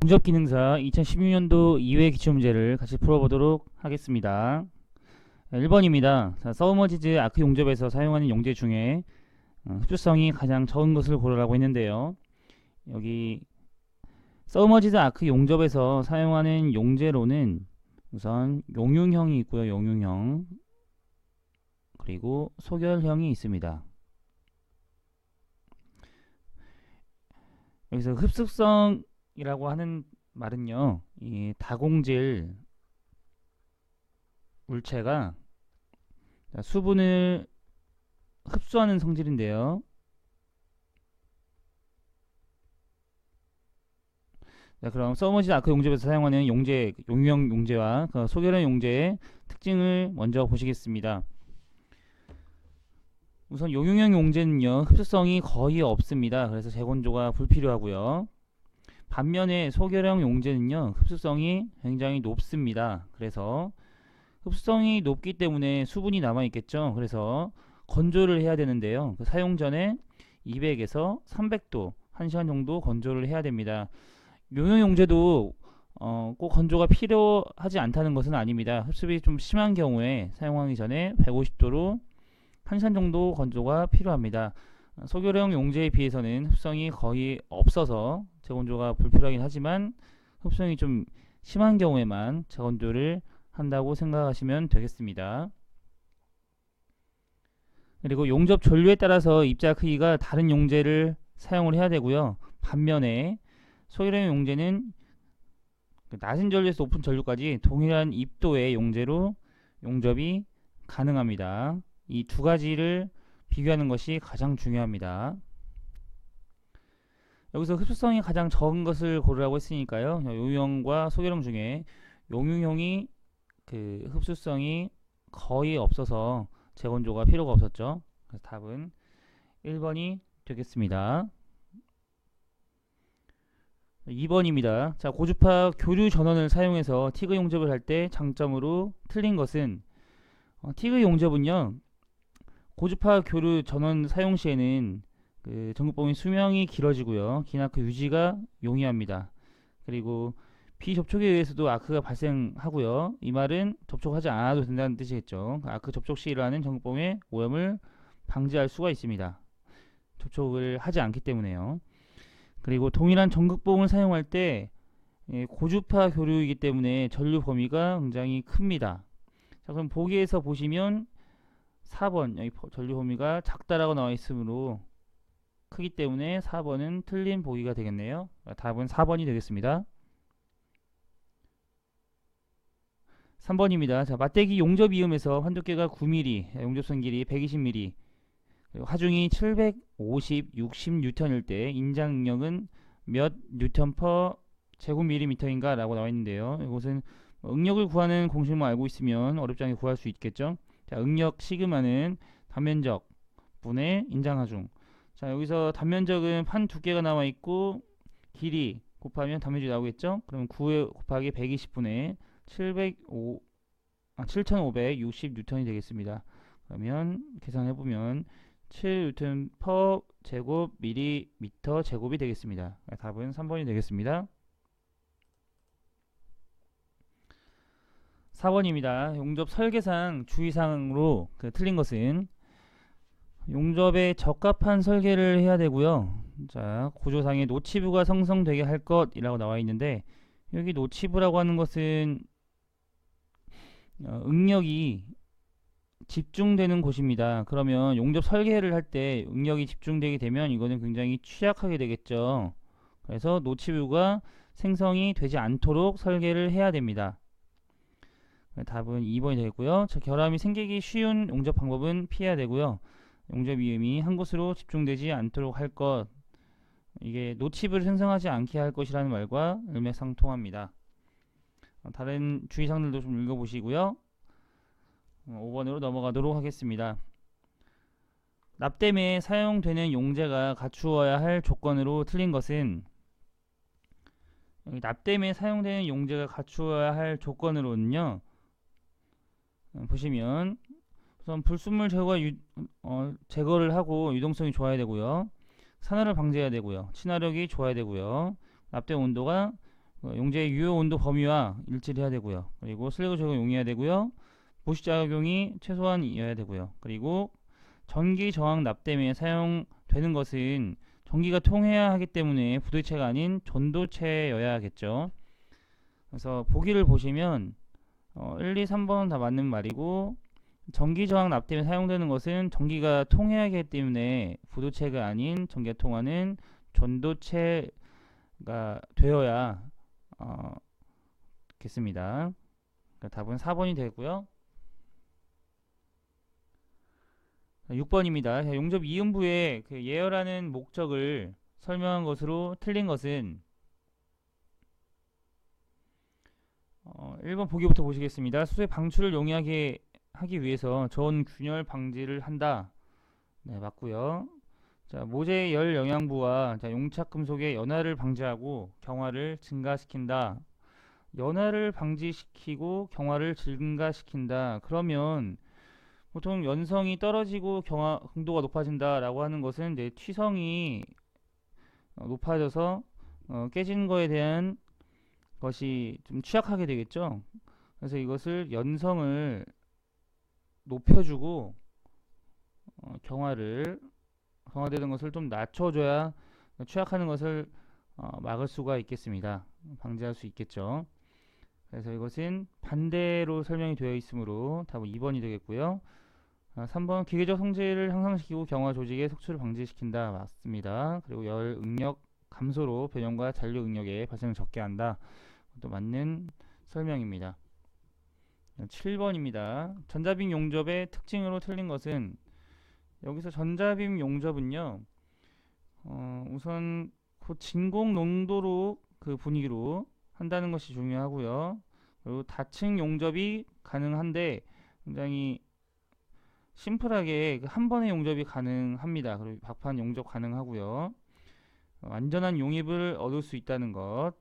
용접기능사 2016년도 2회 기출문제를 같이 풀어보도록 하겠습니다. 1번입니다. 서머지즈 아크 용접에서 사용하는 용제 중에 흡수성이 가장 적은 것을 고르라고 했는데요. 여기 서머지즈 아크 용접에서 사용하는 용제로는 우선 용융형이 있고요. 용융형, 그리고 소결형이 있습니다. 여기서 흡수성이라고 하는 말은요, 이 다공질 물체가 수분을 흡수하는 성질인데요. 자, 그럼 서머지즈 아크 용접에서 사용하는 용제, 용융형 용제와 소결형 용제의 특징을 먼저 보시겠습니다. 우선 용융형 용제는요, 흡수성이 거의 없습니다. 그래서 재건조가 불필요하고요. 반면에 소결형 용제는요, 흡수성이 굉장히 높습니다. 그래서 흡수성이 높기 때문에 수분이 남아있겠죠. 그래서 건조를 해야 되는데요, 사용 전에 200에서 300도 1시간 정도 건조를 해야 됩니다. 용융 용제도 꼭 건조가 필요하지 않다는 것은 아닙니다. 흡수비 좀 심한 경우에 사용하기 전에 150도로 1시간 정도 건조가 필요합니다. 소결형 용제에 비해서는 흡수성이 거의 없어서 재건조가 불필요하긴 하지만 흡수성이 좀 심한 경우에만 재건조를 한다고 생각하시면 되겠습니다. 그리고 용접 전류에 따라서 입자 크기가 다른 용제를 사용을 해야 되고요. 반면에 소결형 용제는 낮은 전류에서 높은 전류까지 동일한 입도의 용제로 용접이 가능합니다. 이 두 가지를 비교하는 것이 가장 중요합니다. 여기서 흡수성이 가장 적은 것을 고르라고 했으니까요, 용융형과 소결형 중에 용융형이 흡수성이 거의 없어서 재건조가 필요가 없었죠. 그래서 답은 1번이 되겠습니다. 2번입니다. 자, 고주파 교류 전원을 사용해서 티그 용접을 할 때 장점으로 틀린 것은, 티그 용접은요, 고주파 교류 전원 사용 시에는 전극봉의 수명이 길어지고요, 긴 아크 유지가 용이합니다. 그리고 비접촉에 의해서도 아크가 발생하고요. 이 말은 접촉하지 않아도 된다는 뜻이겠죠. 아크 접촉 시 일어나는 전극봉의 오염을 방지할 수가 있습니다. 접촉을 하지 않기 때문에요. 그리고 동일한 전극봉을 사용할 때 고주파 교류이기 때문에 전류 범위가 굉장히 큽니다. 자, 그럼 보기에서 보시면 4번, 여기 전류 범위가 작다라고 나와 있으므로 크기 때문에 4번은 틀린 보기가 되겠네요. 답은 4번이 되겠습니다. 3번입니다. 자, 맞대기 용접 이음에서 환두께가 9mm, 용접선 길이 120mm, 하중이 750, 60N일 때 인장 응력은 몇 뉴턴 퍼 제곱밀리미터인가 라고 나와 있는데요. 이것은 응력을 구하는 공식만 알고 있으면 어렵지 않게 구할 수 있겠죠. 자, 응력 시그마는 단면적 분의 인장 하중. 자, 여기서 단면적은 판 두께가 나와 있고 길이 곱하면 단면적이 나오겠죠. 그럼 9 곱하기 120분의 7560N이 되겠습니다. 그러면 계산해보면 7N 퍼 제곱 밀리미터 제곱이 되겠습니다. 답은 3번이 되겠습니다. 4번입니다. 용접 설계상 주의사항으로 틀린 것은, 용접에 적합한 설계를 해야 되고요. 자, 구조상에 노치부가 생성되게 할 것이라고 나와 있는데, 여기 노치부라고 하는 것은 응력이 집중되는 곳입니다. 그러면 용접 설계를 할 때 응력이 집중되게 되면 이거는 굉장히 취약하게 되겠죠. 그래서 노치부가 생성이 되지 않도록 설계를 해야 됩니다. 답은 2번이 되겠고요. 자, 결함이 생기기 쉬운 용접 방법은 피해야 되고요. 용접 이음이 한 곳으로 집중되지 않도록 할 것, 이게 노치부를 생성하지 않게 할 것이라는 말과 일맥상통합니다. 다른 주의사항들도 좀 읽어보시고요. 5번으로 넘어가도록 하겠습니다. 납땜에 사용되는 용제가 갖추어야 할 조건으로 틀린 것은, 여기 납땜에 사용되는 용제가 갖추어야 할 조건으로는요, 보시면 우선 불순물 제거를 하고 유동성이 좋아야 되고요, 산화를 방지해야 되고요, 친화력이 좋아야 되고요, 납땜 온도가 용제의 유효 온도 범위와 일치를 해야 되고요. 그리고 슬래그 적용 용해야 되고요. 보시 작용이 최소한이어야 되고요. 그리고 전기 저항 납땜에 사용되는 것은 전기가 통해야 하기 때문에 부도체가 아닌 전도체여야겠죠. 그래서 보기를 보시면 1, 2, 3번 다 맞는 말이고, 전기 저항 납땜에 사용되는 것은 전기가 통해야 하기 때문에 부도체가 아닌 전기가 통하는 전도체가 되어야 겠습니다. 그러니까 답은 4번이 되고요. 6번입니다. 용접 이음부에 그 예열하는 목적을 설명한 것으로 틀린 것은 1번 보기부터 보시겠습니다. 수소의 방출을 용이하게 하기 위해서 저온 균열 방지를 한다. 네, 맞고요. 자, 모재의 열 영양부와 용착 금속의 연화를 방지하고 경화를 증가시킨다. 연화를 방지시키고 경화를 증가시킨다. 그러면 보통 연성이 떨어지고 경화 강도가 높아진다라고 하는 것은 이제 취성이 높아져서 깨지는 거에 대한 것이 좀 취약하게 되겠죠. 그래서 이것을 연성을 높여주고 경화되는 것을 좀 낮춰줘야 취약하는 것을 막을 수가 있겠습니다. 방지할 수 있겠죠. 그래서 이것은 반대로 설명이 되어 있으므로 답은 2번이 되겠고요. 3번 기계적 성질을 향상시키고 경화 조직의 속출을 방지시킨다. 맞습니다. 그리고 열 응력 감소로 변형과 잔류 응력의 발생을 적게 한다. 또 맞는 설명입니다. 7번입니다. 전자빔 용접의 특징으로 틀린 것은, 여기서 전자빔 용접은요, 우선 그 진공 농도로 그 분위기로 한다는 것이 중요하고요. 그리고 다층 용접이 가능한데 굉장히 심플하게 한 번의 용접이 가능합니다. 그리고 박판 용접 가능하고요. 안전한 용입을 얻을 수 있다는 것,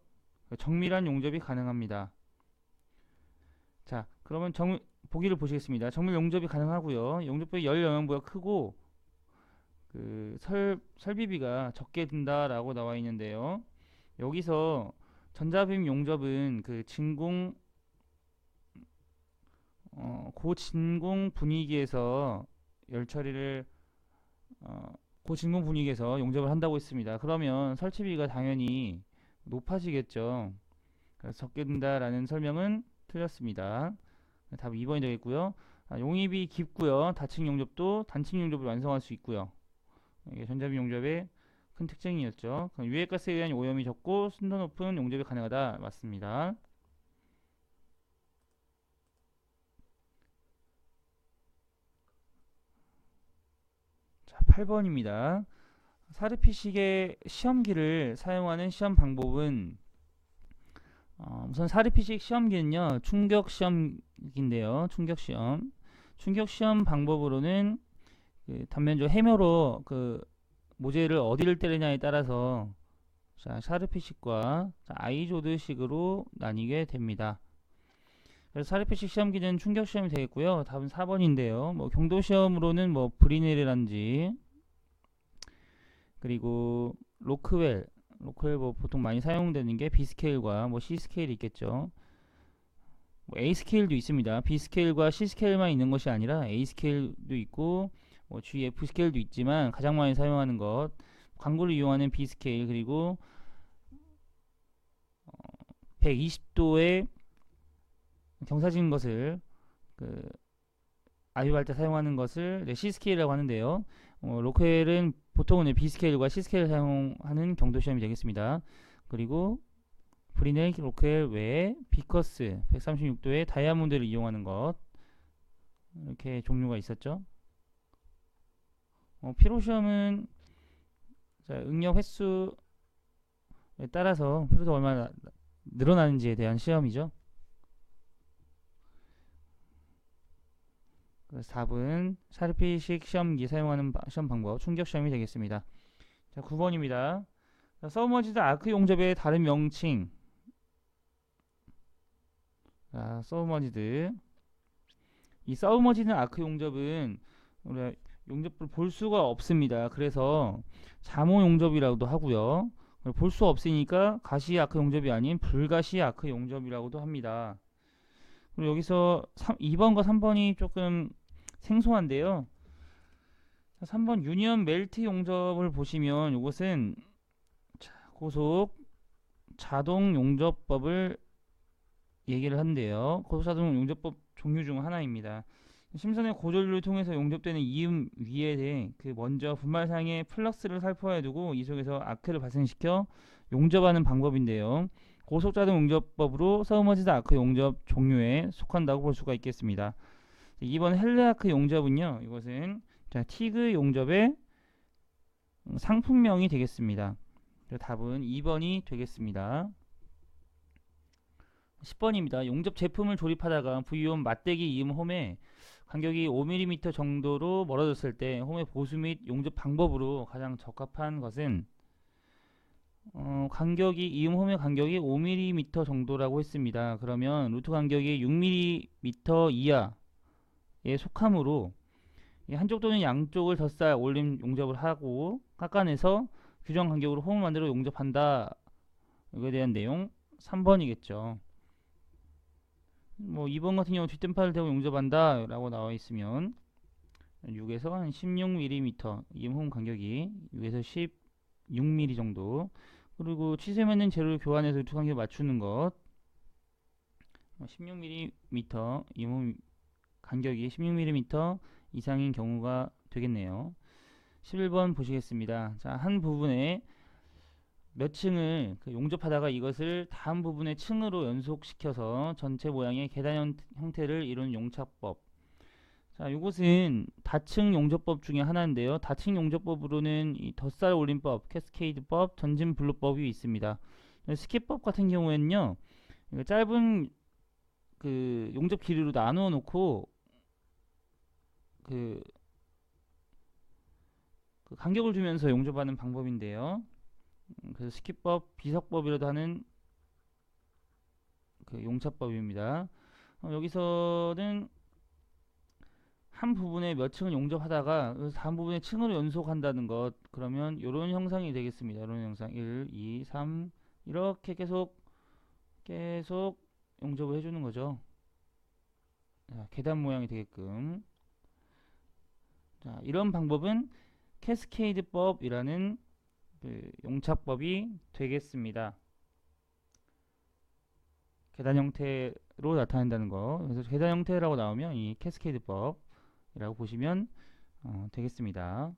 정밀한 용접이 가능합니다. 자, 그러면 보기를 보시겠습니다. 정밀 용접이 가능하고요. 용접부의 열 영향부가 크고 그 설비비가 적게 든다라고 나와 있는데요. 여기서 전자빔 용접은 그 고진공 분위기에서 열 처리를 고진공 분위기에서 용접을 한다고 했습니다. 그러면 설치비가 당연히 높아지겠죠. 그래서 적게 든다라는 설명은 틀렸습니다. 답 2번이 되겠고요. 용입이 깊고요. 다층 용접도 단층 용접을 완성할 수 있고요. 이게 전자빔 용접의 큰 특징이었죠. 유해가스에 의한 오염이 적고 순도 높은 용접이 가능하다. 맞습니다. 자, 8번입니다. 사르피식의 시험기를 사용하는 시험 방법은, 우선 사르피식 시험기는요, 충격시험기인데요. 충격시험 방법으로는 그 단면적 해묘로 그 모재를 어디를 때리냐에 따라서 샤르피식과 아이조드식으로 나뉘게 됩니다. 그래서 샤르피식 시험기는 충격시험이 되겠고요. 답은 4번인데요. 뭐 경도시험으로는 뭐 브리넬이란지, 그리고 로크웰 뭐 보통 많이 사용되는 게 B스케일과 뭐 C스케일이 있겠죠. 뭐 A스케일도 있습니다. B스케일과 C스케일만 있는 것이 아니라 A스케일도 있고 뭐 GF 스케일도 있지만 가장 많이 사용하는 것, 광고를 이용하는 B 스케일, 그리고 120도의 경사진 것을 그 아유할 때 사용하는 것을 C 스케일이라고 하는데요. 로크웰은 보통은 B 스케일과 C 스케일을 사용하는 경도 시험이 되겠습니다. 그리고 브리넬, 로크웰 외에 비커스 136도의 다이아몬드를 이용하는 것, 이렇게 종류가 있었죠. 피로시험은 응력 횟수에 따라서 피로도 얼마나 늘어나는지에 대한 시험이죠. 그래서 답은 샤르피식 시험기 사용하는 시험 방법, 충격시험이 되겠습니다. 자, 9번입니다. 서브머지드 아크 용접의 다른 명칭. 자, 서브머지드. 이 서브머지드 아크 용접은 우리가 용접을 볼 수가 없습니다. 그래서 잠호 용접이라고도 하고요. 볼 수 없으니까 가시 아크 용접이 아닌 불가시 아크 용접이라고도 합니다. 그리고 여기서 2번과 3번이 조금 생소한데요. 3번 유니언 멜트 용접을 보시면 이것은 고속 자동 용접법을 얘기를 한대요. 고속 자동 용접법 종류 중 하나입니다. 심선의 고전류를 통해서 용접되는 이음 위에 그 먼저 분말상의 플럭스를 살포해 두고 이 속에서 아크를 발생시켜 용접하는 방법인데요. 고속자동 용접법으로 서머지드 아크 용접 종류에 속한다고 볼 수가 있겠습니다. 2번 헬레 아크 용접은요, 이것은 티그 용접의 상품명이 되겠습니다. 답은 2번이 되겠습니다. 10번입니다. 용접 제품을 조립하다가 V홈 맞대기 이음 홈에 간격이 5mm 정도로 멀어졌을 때 홈의 보수 및 용접 방법으로 가장 적합한 것은 이음 홈의 간격이 5mm 정도라고 했습니다. 그러면 루트 간격이 6mm 이하에 속하므로 한쪽 또는 양쪽을 덧살 올림 용접을 하고 깎아내서 규정 간격으로 홈을 만들어 용접한다. 이거에 대한 내용 3번이겠죠. 뭐 2번 같은 경우 뒷등판을 대고 용접한다 라고 나와 있으면 6에서 한 16mm 이음 홈 간격이 6에서 16mm 정도, 그리고 취소맞는 재료를 교환해서 루트 간격을 맞추는 것 16mm 이음 홈 간격이 16mm 이상인 경우가 되겠네요. 11번 보시겠습니다. 자, 한 부분에 몇 층을 용접하다가 이것을 다음 부분의 층으로 연속시켜서 전체 모양의 계단 형태를 이루는 용접법. 자, 이것은 다층 용접법 중에 하나인데요. 다층 용접법으로는 이 덧살 올림법, 캐스케이드법, 전진 블록법이 있습니다. 스킵법 같은 경우에는요, 짧은 그 용접 길이로 나누어 놓고 그 간격을 주면서 용접하는 방법인데요. 그래서 스킵법, 비석법이라도 하는 그 용접법입니다. 여기서는 한 부분에 몇 층을 용접하다가 다음 부분에 층으로 연속한다는 것, 그러면 이런 형상이 되겠습니다. 이런 형상 1, 2, 3 이렇게 계속 용접을 해주는 거죠. 자, 계단 모양이 되게끔. 자, 이런 방법은 캐스케이드법이라는 그 용접법이 되겠습니다. 계단 형태로 나타낸다는 거. 그래서 계단 형태라고 나오면 이 캐스케이드법이라고 보시면 되겠습니다.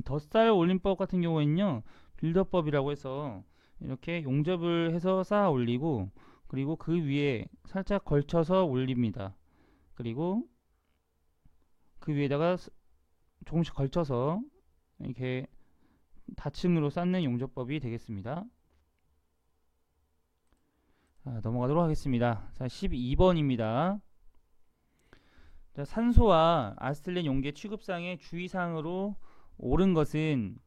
덧살 올림법 같은 경우에는요, 빌더법이라고 해서 이렇게 용접을 해서 쌓아 올리고, 그리고 그 위에 살짝 걸쳐서 올립니다. 그리고 그 위에다가 조금씩 걸쳐서 이렇게 다층으로 쌓는 용접법이 되겠습니다. 자, 넘어가도록 하겠습니다. 자, 12번입니다. 자, 산소와 아세틸렌 용계 취급상의 주의사항으로 옳은 것은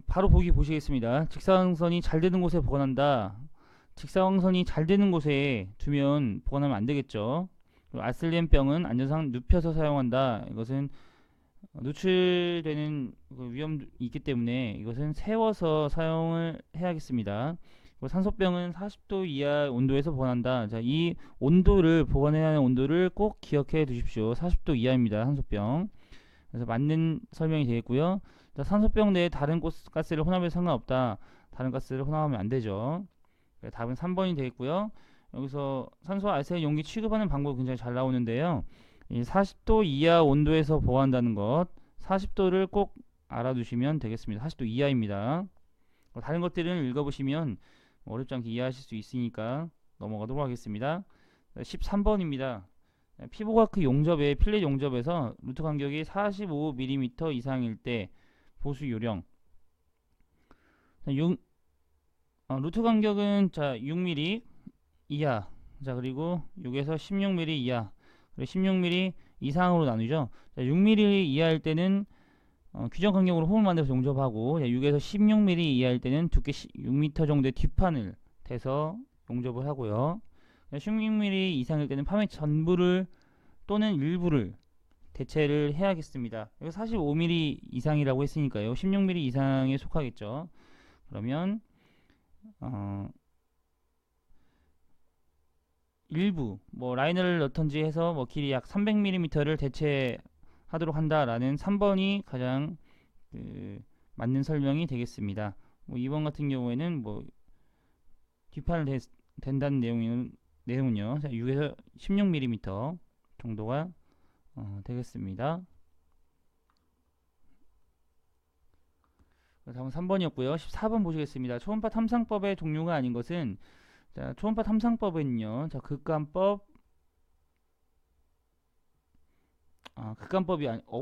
바로 보기 보시겠습니다. 직사광선이 잘 되는 곳에 보관한다. 직사광선이 잘 되는 곳에 두면 보관하면 안 되겠죠. 아세틸렌병은 안전상 눕혀서 사용한다. 이것은 누출되는 위험이 있기 때문에 이것은 세워서 사용을 해야겠습니다. 산소병은 40도 이하 온도에서 보관한다. 자, 이 온도를 보관해야 하는 온도를 꼭 기억해 두십시오. 40도 이하입니다. 산소병. 그래서 맞는 설명이 되겠고요. 자, 산소병 내에 다른 가스를 혼합해도 상관없다. 다른 가스를 혼합하면 안 되죠. 답은 3번이 되겠고요. 여기서 산소와 아세틸 용기 취급하는 방법이 굉장히 잘 나오는데요. 이 40도 이하 온도에서 보관한다는 것, 40도를 꼭 알아두시면 되겠습니다. 40도 이하입니다. 다른 것들은 읽어보시면 어렵지 않게 이해하실 수 있으니까 넘어가도록 하겠습니다. 13번입니다. 피부과크 용접의 필렛 용접에서 루트 간격이 45mm 이상일 때 보수 요령. 루트 간격은 자 6mm 이하, 자 그리고 6에서 16mm 이하, 그리고 16mm 이상으로 나누죠. 자, 6mm 이하일 때는 규정 간격으로 홈을 만들어서 용접하고, 6에서 16mm 이하일 때는 두께 6m 정도의 뒷판을 대서 용접을 하고요. 16mm 이상일 때는 파면 전부를 또는 일부를 대체를 해야겠습니다. 여기 45mm 이상이라고 했으니까요. 16mm 이상에 속하겠죠. 그러면 일부 뭐 라이너를 넣던지 해서 뭐 길이 약 300mm를 대체하도록 한다라는 3번이 가장 맞는 설명이 되겠습니다. 뭐 2번 같은 경우에는 뭐 뒷판을 된다는 내용은요. 6에서 16mm 정도가 되겠습니다. 다음은 3번이었고요. 14번 보시겠습니다. 초음파 탐상법의 종류가 아닌 것은, 자, 초음파 탐상법은요. 자, 극간법이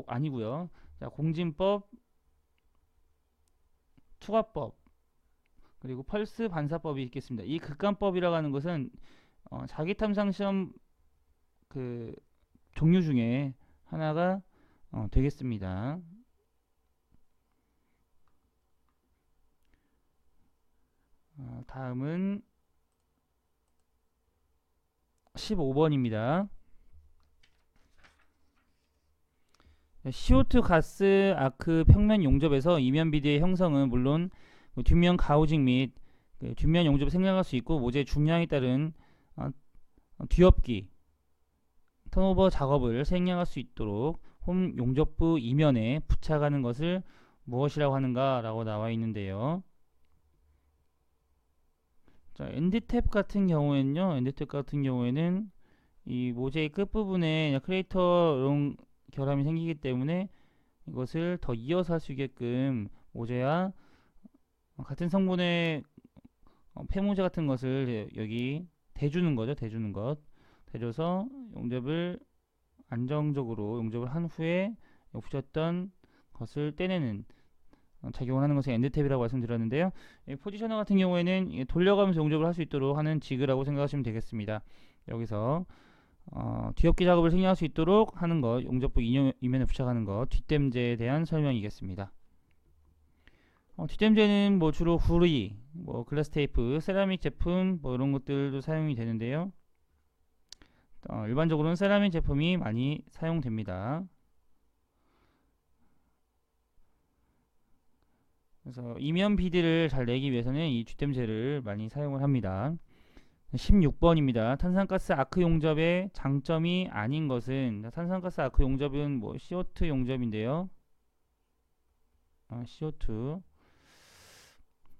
아니고요. 자, 공진법, 투과법, 그리고 펄스 반사법이 있겠습니다. 이 극간법이라고 하는 것은 자기 탐상 시험 그 종류 중에 하나가 되겠습니다. 다음은 15번입니다. CO2 가스 아크 평면 용접에서 이면 비드의 형성은 물론 뒷면 가우징 및 뒷면 용접을 생략할 수 있고, 모재의 중량에 따른 뒤엎기 턴오버 작업을 생략할 수 있도록 홈 용접부 이면에 부착하는 것을 무엇이라고 하는가 라고 나와 있는데요. 자, 엔드탭 같은 경우에는 이 모재의 끝부분에 크레이터용 결함이 생기기 때문에 이것을 더 이어서 할 수 있게끔 모재와 같은 성분의 폐모재 같은 것을 여기 대주는 것, 대줘서 용접을 안정적으로 용접을 한 후에 붙였던 것을 떼내는 작용을 하는 것을 엔드탭이라고 말씀드렸는데요. 포지셔너 같은 경우에는 돌려가면서 용접을 할 수 있도록 하는 지그라고 생각하시면 되겠습니다. 여기서 뒤엎기 작업을 생략할 수 있도록 하는 것, 용접부 이면에 부착하는 것, 뒷댐제에 대한 설명이겠습니다. 뒷댐제는 뭐 주로 구리, 뭐 글라스 테이프, 세라믹 제품 뭐 이런 것들도 사용이 되는데요. 일반적으로는 세라믹 제품이 많이 사용됩니다. 그래서 이면 비드를 잘 내기 위해서는 이 뒷댐제를 많이 사용을 합니다. 16번입니다. 탄산가스 아크 용접의 장점이 아닌 것은, 탄산가스 아크 용접은 뭐 CO2 용접인데요. CO2.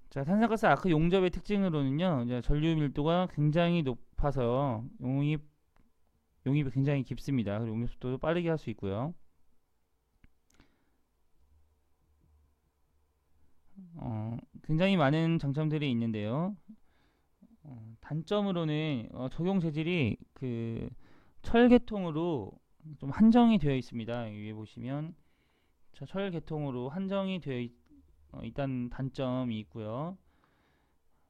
자, 탄산가스 아크 용접의 특징으로는요, 이제 전류 밀도가 굉장히 높아서 용입이 굉장히 깊습니다. 그리고 용입 속도도 빠르게 할 수 있고요. 굉장히 많은 장점들이 있는데요. 단점으로는 적용 재질이 그 철계통으로 좀 한정이 되어 있습니다. 위에 보시면 철계통으로 한정이 되어 있다는 단점이 있고요.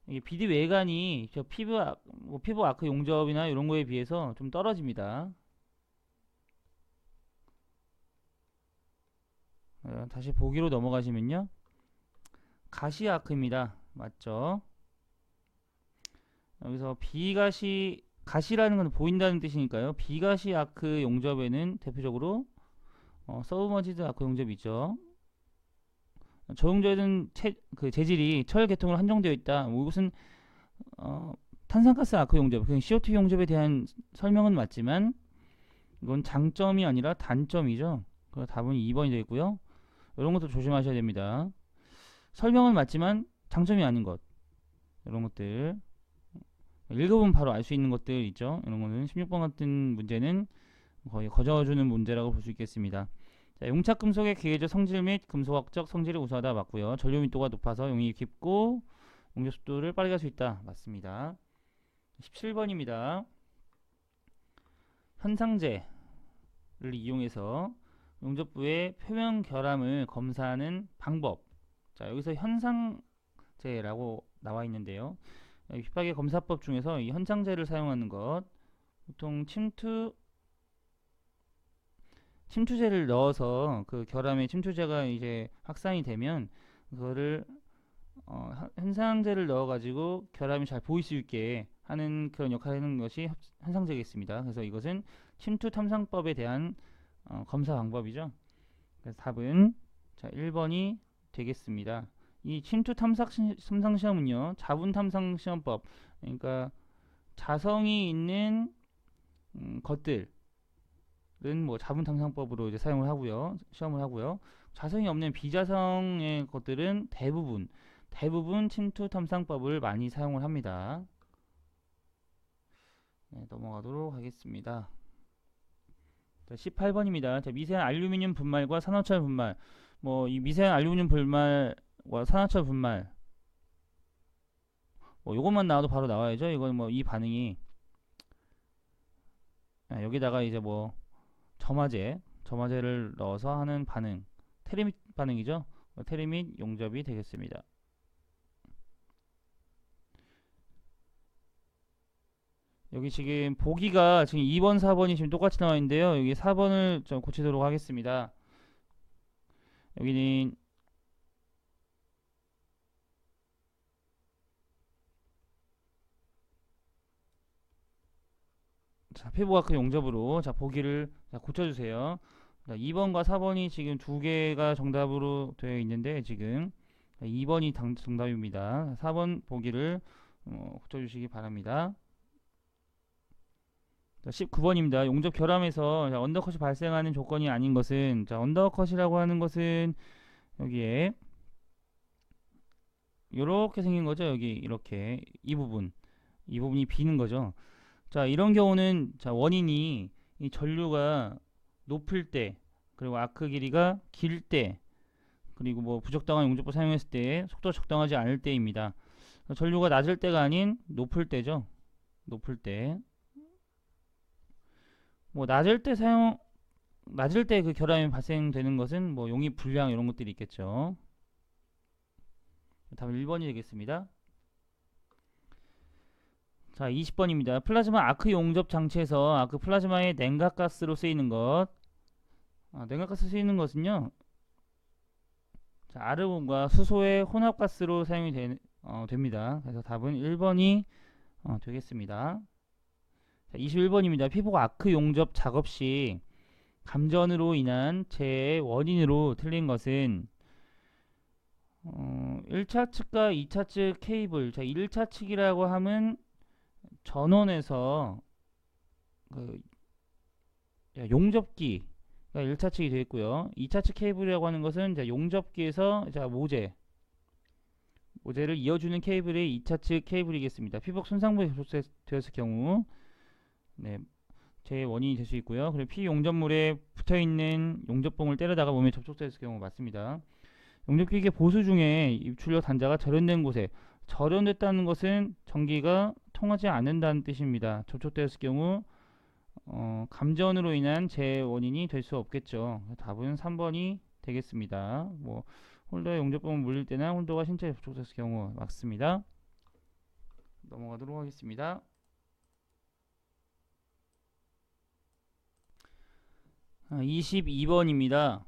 이게 비드 외관이 피부 아크 용접이나 이런 거에 비해서 좀 떨어집니다. 다시 보기로 넘어가시면요. 가시 아크입니다. 맞죠? 여기서 가시라는 건 보인다는 뜻이니까요. 비가시 아크 용접에는 대표적으로 서브머지드 아크 용접이 있죠. 저 용접에는 재질이 철 계통으로 한정되어 있다. 뭐 이것은 탄산가스 아크 용접, CO2 용접에 대한 설명은 맞지만 이건 장점이 아니라 단점이죠. 그래서 답은 2번이 되겠고요. 이런 것도 조심하셔야 됩니다. 설명은 맞지만 장점이 아닌 것, 이런 것들 읽어보면 바로 알 수 있는 것들 있죠. 이런 거는 16번 같은 문제는 거의 거저주는 문제라고 볼 수 있겠습니다. 자, 용착금속의 기계적 성질 및 금속학적 성질이 우수하다 맞고요. 전류密도가 높아서 용이 깊고 용접 속도를 빠르게 할 수 있다 맞습니다. 17번입니다. 현상제를 이용해서 용접부의 표면 결함을 검사하는 방법. 자, 여기서 현상제라고 나와 있는데요. 휘파계 검사법 중에서 이 현상제를 사용하는 것, 보통 침투제를 넣어서 그 결함에 침투제가 이제 확산이 되면 그거를 현상제를 넣어가지고 결함이 잘 보일 수 있게 하는 그런 역할을 하는 것이 현상제겠습니다. 그래서 이것은 침투 탐상법에 대한 검사 방법이죠. 그래서 답은 자 1번이 되겠습니다. 이 침투 탐상 시험은요, 자분 탐상 시험법, 그러니까 자성이 있는 것들은 뭐 자분 탐상법으로 이제 사용을 하고요, 시험을 하고요. 자성이 없는 비자성의 것들은 대부분 침투 탐상법을 많이 사용을 합니다. 네, 넘어가도록 하겠습니다. 자, 18번입니다. 자, 미세한 알루미늄 분말과 산화철 분말. 뭐 이 미세한 알루미늄 분말과 산화철 분말, 뭐 요것만 나와도 바로 나와야죠. 이건 뭐 이 반응이 여기다가 이제 뭐 점화제를 넣어서 하는 반응, 테르밋 반응이죠. 테르밋 용접이 되겠습니다. 여기 지금 보기가 지금 2번, 4번이 지금 똑같이 나와 있는데요. 여기 4번을 좀 고치도록 하겠습니다. 여기는 자, 피부과학 용접으로 자, 보기를 자, 고쳐주세요. 자, 2번과 4번이 지금 두 개가 정답으로 되어 있는데 지금 2번이 정답입니다. 4번 보기를 고쳐주시기 바랍니다. 자, 19번입니다. 용접 결함에서 자, 언더컷이 발생하는 조건이 아닌 것은, 자, 언더컷이라고 하는 것은 여기에 이렇게 생긴 거죠. 여기 이렇게 이 부분이 비는 거죠. 자, 이런 경우는 자, 원인이 이 전류가 높을 때, 그리고 아크 길이가 길 때, 그리고 뭐 부적당한 용접을 사용했을 때, 속도가 적당하지 않을 때입니다. 전류가 낮을 때가 아닌 높을 때죠. 높을 때. 뭐 낮을 때 그 결함이 발생되는 것은 뭐 용입 불량 이런 것들이 있겠죠. 답은 1번이 되겠습니다. 자, 20번입니다. 플라즈마 아크 용접 장치에서 아크 플라즈마의 냉각가스로 쓰이는 것. 냉각가스 쓰이는 것은요, 자, 아르곤과 수소의 혼합가스로 사용이 됩니다. 그래서 답은 1번이 되겠습니다. 자, 21번입니다. 피부 아크 용접 작업 시 감전으로 인한 재해의 원인으로 틀린 것은 1차 측과 2차 측 케이블. 자, 1차 측이라고 하면 전원에서 그 용접기가 1차 측이 되겠고요. 2차 측 케이블이라고 하는 것은 이제 용접기에서 자, 모재를 이어주는 케이블의 2차 측 케이블이겠습니다. 피복 손상부에 접촉되었을 경우 네, 제 원인이 될 수 있고요. 그리고 피용접물에 붙어있는 용접봉을 때려다가 몸에 접촉됐을 경우 맞습니다. 용접기계 보수 중에 입출력 단자가 절연된 곳에, 절연됐다는 것은 전기가 통하지 않는다는 뜻입니다. 접촉되었을 경우 감전으로 인한 재해 원인이 될 수 없겠죠. 답은 3번이 되겠습니다. 뭐 홀더에 용접봉을 물릴 때나 홀더가 신체에 접촉됐을 경우 맞습니다. 넘어가도록 하겠습니다. 22번입니다.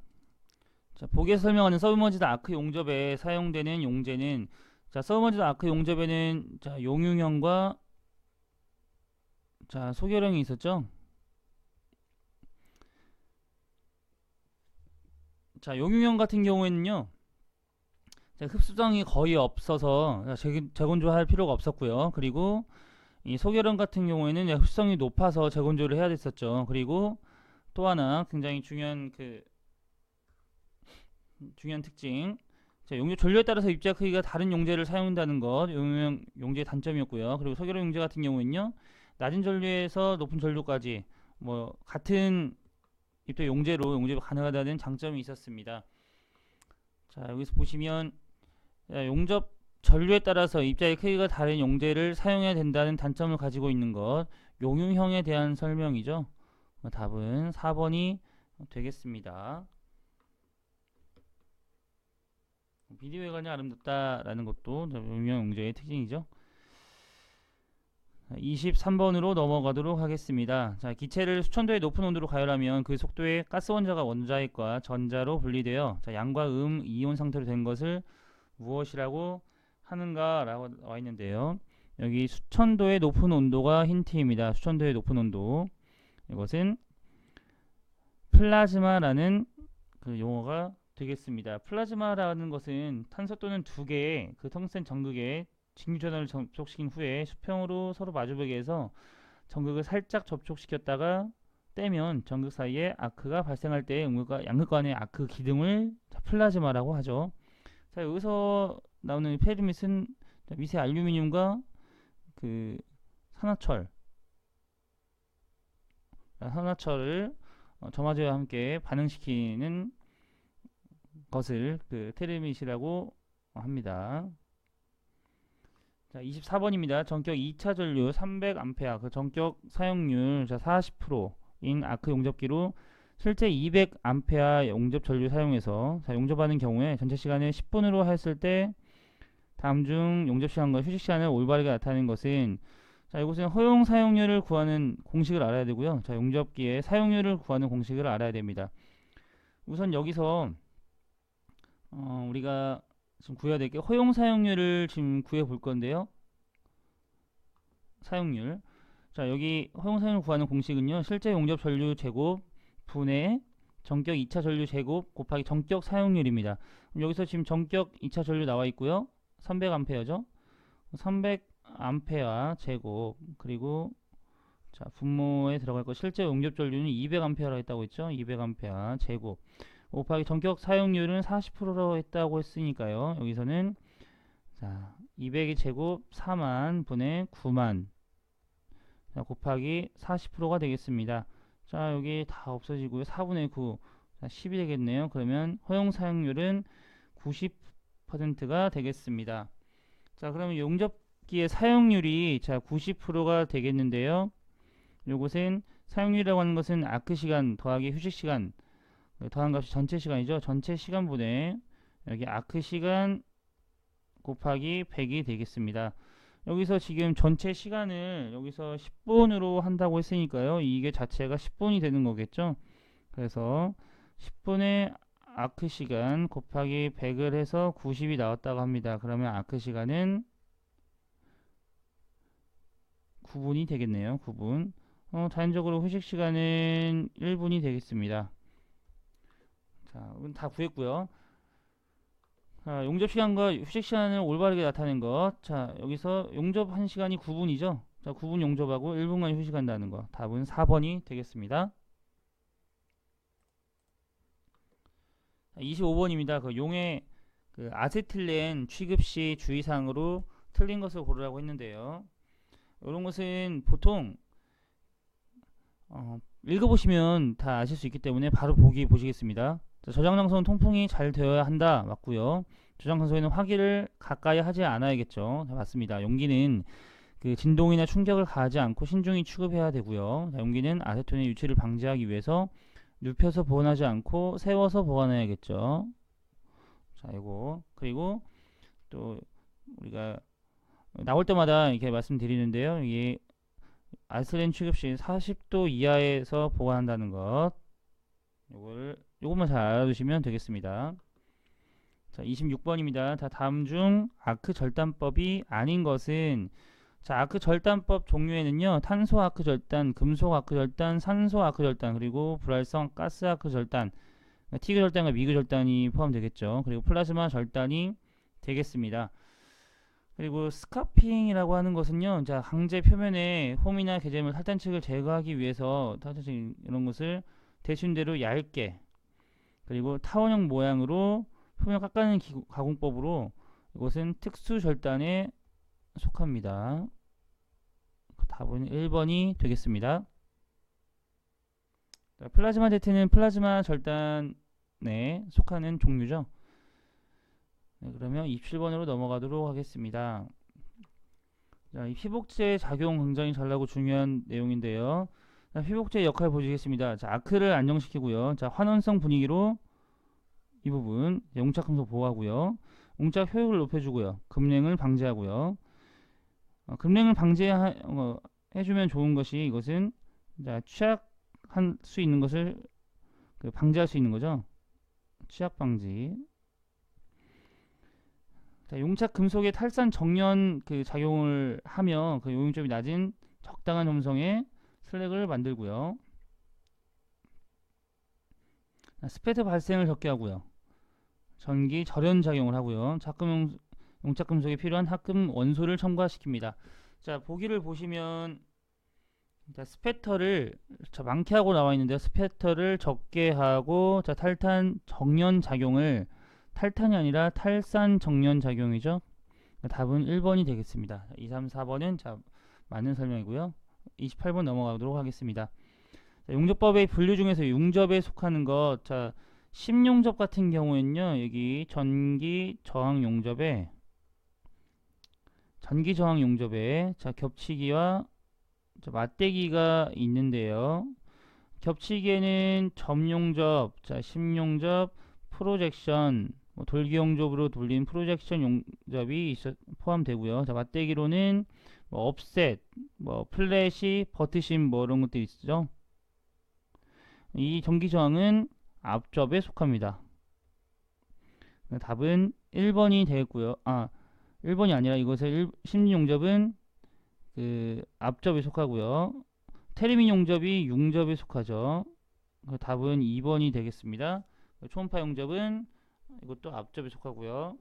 자, 보기에 설명하는 서브머지드 아크 용접에 사용되는 용재는, 자, 서브머지드 아크 용접에는 자, 용융형과 자, 소결형이 있었죠. 자, 용융형 같은 경우에는요, 자, 흡수성이 거의 없어서 재건조할 필요가 없었고요. 그리고 이 소결형 같은 경우에는 흡수성이 높아서 재건조를 해야 됐었죠. 그리고 또 하나 굉장히 중요한 특징, 자, 용접 전류에 따라서 입자 크기가 다른 용재를 사용한다는 것, 용융형 용재의 단점이었고요. 그리고 소결형 용재 같은 경우는요, 낮은 전류에서 높은 전류까지 뭐 같은 입자 용재로 용접이 가능하다는 장점이 있었습니다. 자, 여기서 보시면 용접 전류에 따라서 입자의 크기가 다른 용재를 사용해야 된다는 단점을 가지고 있는 것, 용융형에 대한 설명이죠. 답은 4번이 되겠습니다. 비디오 외관이 아름답다라는 것도 용융형 용재의 특징이죠. 23번으로 넘어가도록 하겠습니다. 자, 기체를 수천도의 높은 온도로 가열하면 그 속도의 가스 원자가 원자핵과 전자로 분리되어 자, 양과 이온 상태로 된 것을 무엇이라고 하는가 라고 나와 있는데요. 여기 수천도의 높은 온도가 힌트입니다. 수천도의 높은 온도, 이것은 플라즈마라는 그 용어가 되겠습니다. 플라즈마라는 것은 탄소 또는 두 개의 그 텅스텐 전극에 직류전원을 접촉시킨 후에 수평으로 서로 마주보게 해서 전극을 살짝 접촉시켰다가 떼면 전극 사이에 아크가 발생할 때 양극 간의 아크 기둥을 플라즈마라고 하죠. 자, 여기서 나오는 페르밋은 미세 알루미늄과 그 산화철을 점화제와 함께 반응시키는 것을 그 테르밋이라고 합니다. 자, 24번입니다. 전격 2차 전류 300A 그 전격 사용률 40%인 아크 용접기로 실제 200A 용접 전류 사용해서 용접하는 경우에 전체 시간을 10분으로 했을 때 다음 중 용접 시간과 휴식 시간을 올바르게 나타내는 것은, 자, 이곳은 허용 사용률을 구하는 공식을 알아야 되고요. 자, 용접기의 사용률을 구하는 공식을 알아야 됩니다. 우선 여기서 우리가 지금 구해야 될 게 허용 사용률을 지금 구해 볼 건데요. 사용률. 자, 여기 허용 사용률 구하는 공식은요. 실제 용접 전류 제곱 분의 전격 2차 전류 제곱 곱하기 전격 사용률입니다. 여기서 지금 전격 2차 전류 나와 있고요. 300A죠. 300A 제곱, 그리고 자, 분모에 들어갈 거 실제 용접 전류는 200A라고 했다고 했죠. 200A 제곱 곱하기 전격 사용률은 40%라고 했다고 했으니까요. 여기서는 자, 200의 제곱 4만 분의 9만, 자, 곱하기 40%가 되겠습니다. 자, 여기 다 없어지고요. 4분의 9, 자, 10이 되겠네요. 그러면 허용 사용률은 90%가 되겠습니다. 자, 그러면 용접기의 사용률이 자 90%가 되겠는데요. 요것은 사용률이라고 하는 것은 아크 시간 더하기 휴식 시간, 더한 값이 전체 시간이죠. 전체 시간분의 여기 아크 시간 곱하기 100이 되겠습니다. 여기서 지금 전체 시간을 여기서 10분으로 한다고 했으니까요. 이게 자체가 10분이 되는 거겠죠. 그래서 10분의 아크 시간 곱하기 100을 해서 90이 나왔다고 합니다. 그러면 아크 시간은 9분이 되겠네요. 9분. 자연적으로 휴식 시간은 1분이 되겠습니다. 자, 이건 다 구했고요. 자, 용접 시간과 휴식 시간을 올바르게 나타낸 것. 자, 여기서 용접한 시간이 9분이죠. 자, 9분 용접하고 1분간 휴식한다는 거. 답은 4번이 되겠습니다. 25번입니다. 그 용의 그 아세틸렌 취급 시 주의사항으로 틀린 것을 고르라고 했는데요. 이런 것은 보통 읽어보시면 다 아실 수 있기 때문에 바로 보시겠습니다. 자, 저장 장소는 통풍이 잘 되어야 한다. 맞고요. 저장 장소에는 화기를 가까이 하지 않아야겠죠. 자, 맞습니다. 용기는 그 진동이나 충격을 가하지 않고 신중히 취급해야 되고요. 자, 용기는 아세톤의 유출을 방지하기 위해서 눕혀서 보관하지 않고 세워서 보관해야겠죠. 자, 이거 그리고 또 우리가 나올 때마다 이렇게 말씀드리는데요. 이게 아세틸렌 취급 시 40도 이하에서 보관한다는 것. 요것만 잘 알아두시면 되겠습니다. 자, 26번입니다. 자, 다음 중 아크 절단법이 아닌 것은, 자, 아크 절단법 종류에는요, 탄소 아크 절단, 금속 아크 절단, 산소 아크 절단, 그리고 불활성 가스 아크 절단, 티그 절단과 미그 절단이 포함되겠죠. 그리고 플라즈마 절단이 되겠습니다. 그리고 스카핑이라고 하는 것은요, 자, 강제 표면에 홈이나 개재물 탈탄측을 제거하기 위해서 탈탄측 이런 것을 대순대로 얇게, 그리고 타원형 모양으로 표면 깎아내는 가공법으로 이것은 특수 절단에 속합니다. 답은 1번이 되겠습니다. 자, 플라즈마 제트는 플라즈마 절단에 속하는 종류죠. 네, 그러면 27번으로 넘어가도록 하겠습니다. 자, 이 피복제 작용 굉장히 잘나고 중요한 내용인데요. 자, 피복제 역할 보시겠습니다. 자, 아크를 안정시키고요. 자, 환원성 분위기로 이 부분 옹착 금속 보호하고요. 옹착 효율을 높여주고요. 금냉을 방지하고요. 금냉을 방지해주면 좋은 것이, 이것은 자, 취약할 수 있는 것을 방지할 수 있는 거죠. 취약 방지. 자, 용착 금속의 탈산 정연 작용을 하며 그 용융점이 낮은 적당한 점성의 슬랙을 만들고요. 스패터 발생을 적게 하고요. 전기 절연 작용을 하고요. 용착금속에 필요한 합금 원소를 첨가시킵니다. 자, 보기를 보시면 자, 스패터를 많게 하고 나와 있는데요. 스패터를 적게 하고 자, 탈탄 정연 작용을 탈탄이 아니라 탈산 정연 작용이죠. 답은 1번이 되겠습니다. 2, 3, 4번은 자, 맞는 설명이고요. 28번 넘어가도록 하겠습니다. 자, 용접법의 분류 중에서 용접에 속하는 것, 자, 10용접 같은 경우에는요, 여기 전기 저항 용접에 자, 겹치기와 자, 맞대기가 있는데요. 겹치기에는 점용접, 자, 10용접, 프로젝션, 돌기 용접으로 돌린 프로젝션 용접이 포함되고요. 자, 맞대기로는 업셋, 플래시, 버트심 이런 것들이 있죠. 이 전기 저항은 앞접에 속합니다. 답은 1번이 되겠고요. 1번이 아니라 이것의 심리용접은 그 앞접에 속하고요. 테르민 용접이 융접에 속하죠. 답은 2번이 되겠습니다. 초음파 용접은 이것도 앞접에 속하고요.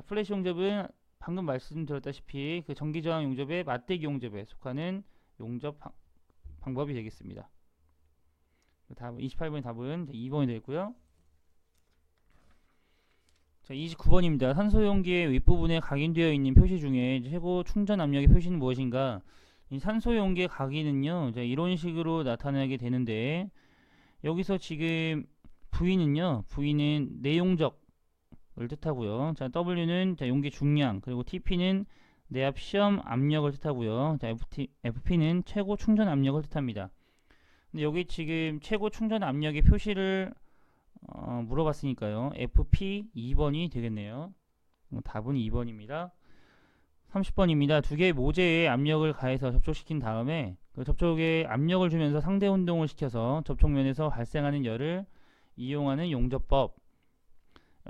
플래시 용접은 방금 말씀드렸다시피 그 전기저항 용접의 맞대기 용접에 속하는 용접 방법이 되겠습니다. 답은 28번의 답은 2번이 되겠고요. 자, 29번입니다. 산소용기의 윗부분에 각인되어 있는 표시 중에 최고 충전 압력의 표시는 무엇인가? 이 산소용기의 각인은요, 자, 이런 식으로 나타나게 되는데, 여기서 지금 V는 내용적을 뜻하고요. 자, W는 자, 용기 중량, 그리고 TP는 내압 시험 압력을 뜻하고요. 자, FP는 최고 충전 압력을 뜻합니다. 근데 여기 지금 최고 충전 압력의 표시를 물어봤으니까요. FP 2번이 되겠네요. 답은 2번입니다. 30번입니다. 두 개의 모재에 압력을 가해서 접촉시킨 다음에 그 접촉에 압력을 주면서 상대 운동을 시켜서 접촉면에서 발생하는 열을 이용하는 용접법.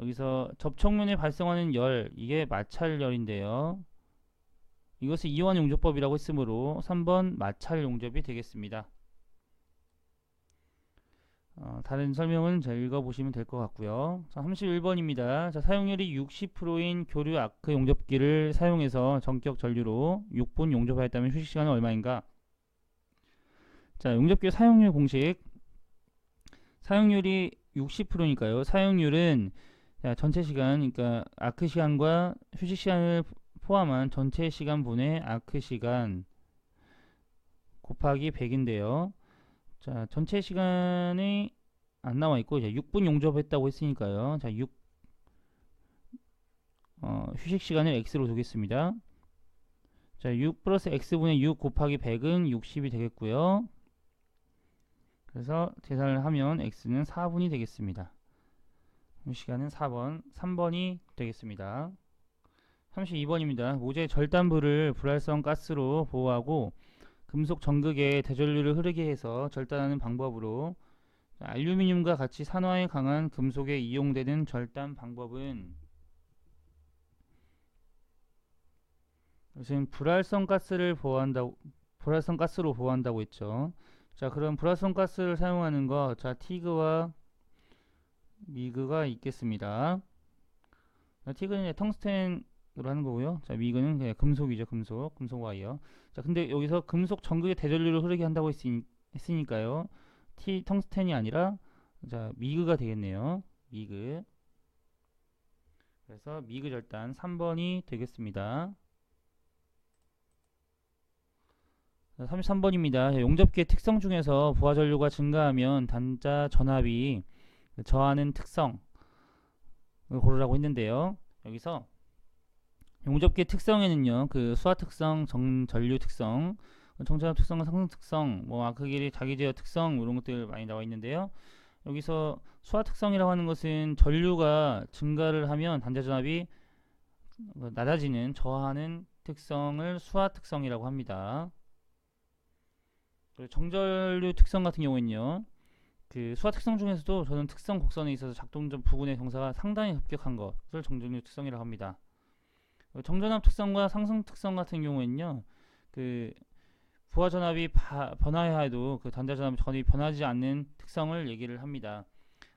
여기서 접촉면에 발생하는 열, 이게 마찰열인데요. 이것을 이완 용접법이라고 했으므로 3번 마찰 용접이 되겠습니다. 다른 설명은 잘 읽어보시면 될 것 같고요. 자, 31번입니다. 자, 사용률이 60%인 교류 아크 용접기를 사용해서 전격 전류로 6분 용접하였다면 휴식시간은 얼마인가? 자, 용접기 사용률 공식. 사용률이 60%니까요. 사용률은 자, 전체 시간, 그러니까 아크 시간과 휴식 시간을 포함한 전체 시간 분의 아크 시간 곱하기 100인데요. 자, 전체 시간이 안 나와 있고 이제 6분 용접했다고 했으니까요. 자, 휴식 시간을 x로 두겠습니다. 자, 6 플러스 x분의 6 곱하기 100은 60이 되겠고요. 그래서 계산을 하면 x는 4분이 되겠습니다. 시간은 3번이 되겠습니다. 32번입니다. 모재 절단부를 불활성 가스로 보호하고 금속 전극에 대전류를 흐르게 해서 절단하는 방법으로 알루미늄과 같이 산화에 강한 금속에 이용되는 절단 방법은 지금 불활성 가스로 보호한다고 했죠. 자, 그럼 불활성 가스를 사용하는 거, 자, 티그와 미그가 있겠습니다. 자, 티그는 텅스텐으로 하는 거고요. 자, 미그는 그냥 금속이죠. 금속 와이어. 자, 근데 여기서 금속 전극에 대전류를 흐르게 한다고 했으니까요. 텅스텐이 아니라 자, 미그가 되겠네요. 미그. 그래서 미그 절단 3번이 되겠습니다. 33번입니다. 용접기의 특성 중에서 부하 전류가 증가하면 단자 전압이 저하는 특성을 고르라고 했는데요. 여기서 용접기의 특성에는요, 그 수하 특성, 전류 특성, 정전압 특성과 상승 특성, 아크 길이 자기 제어 특성 이런 것들 많이 나와 있는데요. 여기서 수하 특성이라고 하는 것은 전류가 증가를 하면 단자 전압이 낮아지는 저하는 특성을 수하 특성이라고 합니다. 정전류 특성 같은 경우에는요, 그 수하 특성 중에서도 저는 특성 곡선에 있어서 작동전 부분의 정사가 상당히 급격한 것을 정전류 특성이라고 합니다. 정전압 특성과 상승 특성 같은 경우에는요, 그 부하 전압이 변화해야 해도 그 단자 전압 전압이 변하지 않는 특성을 얘기를 합니다.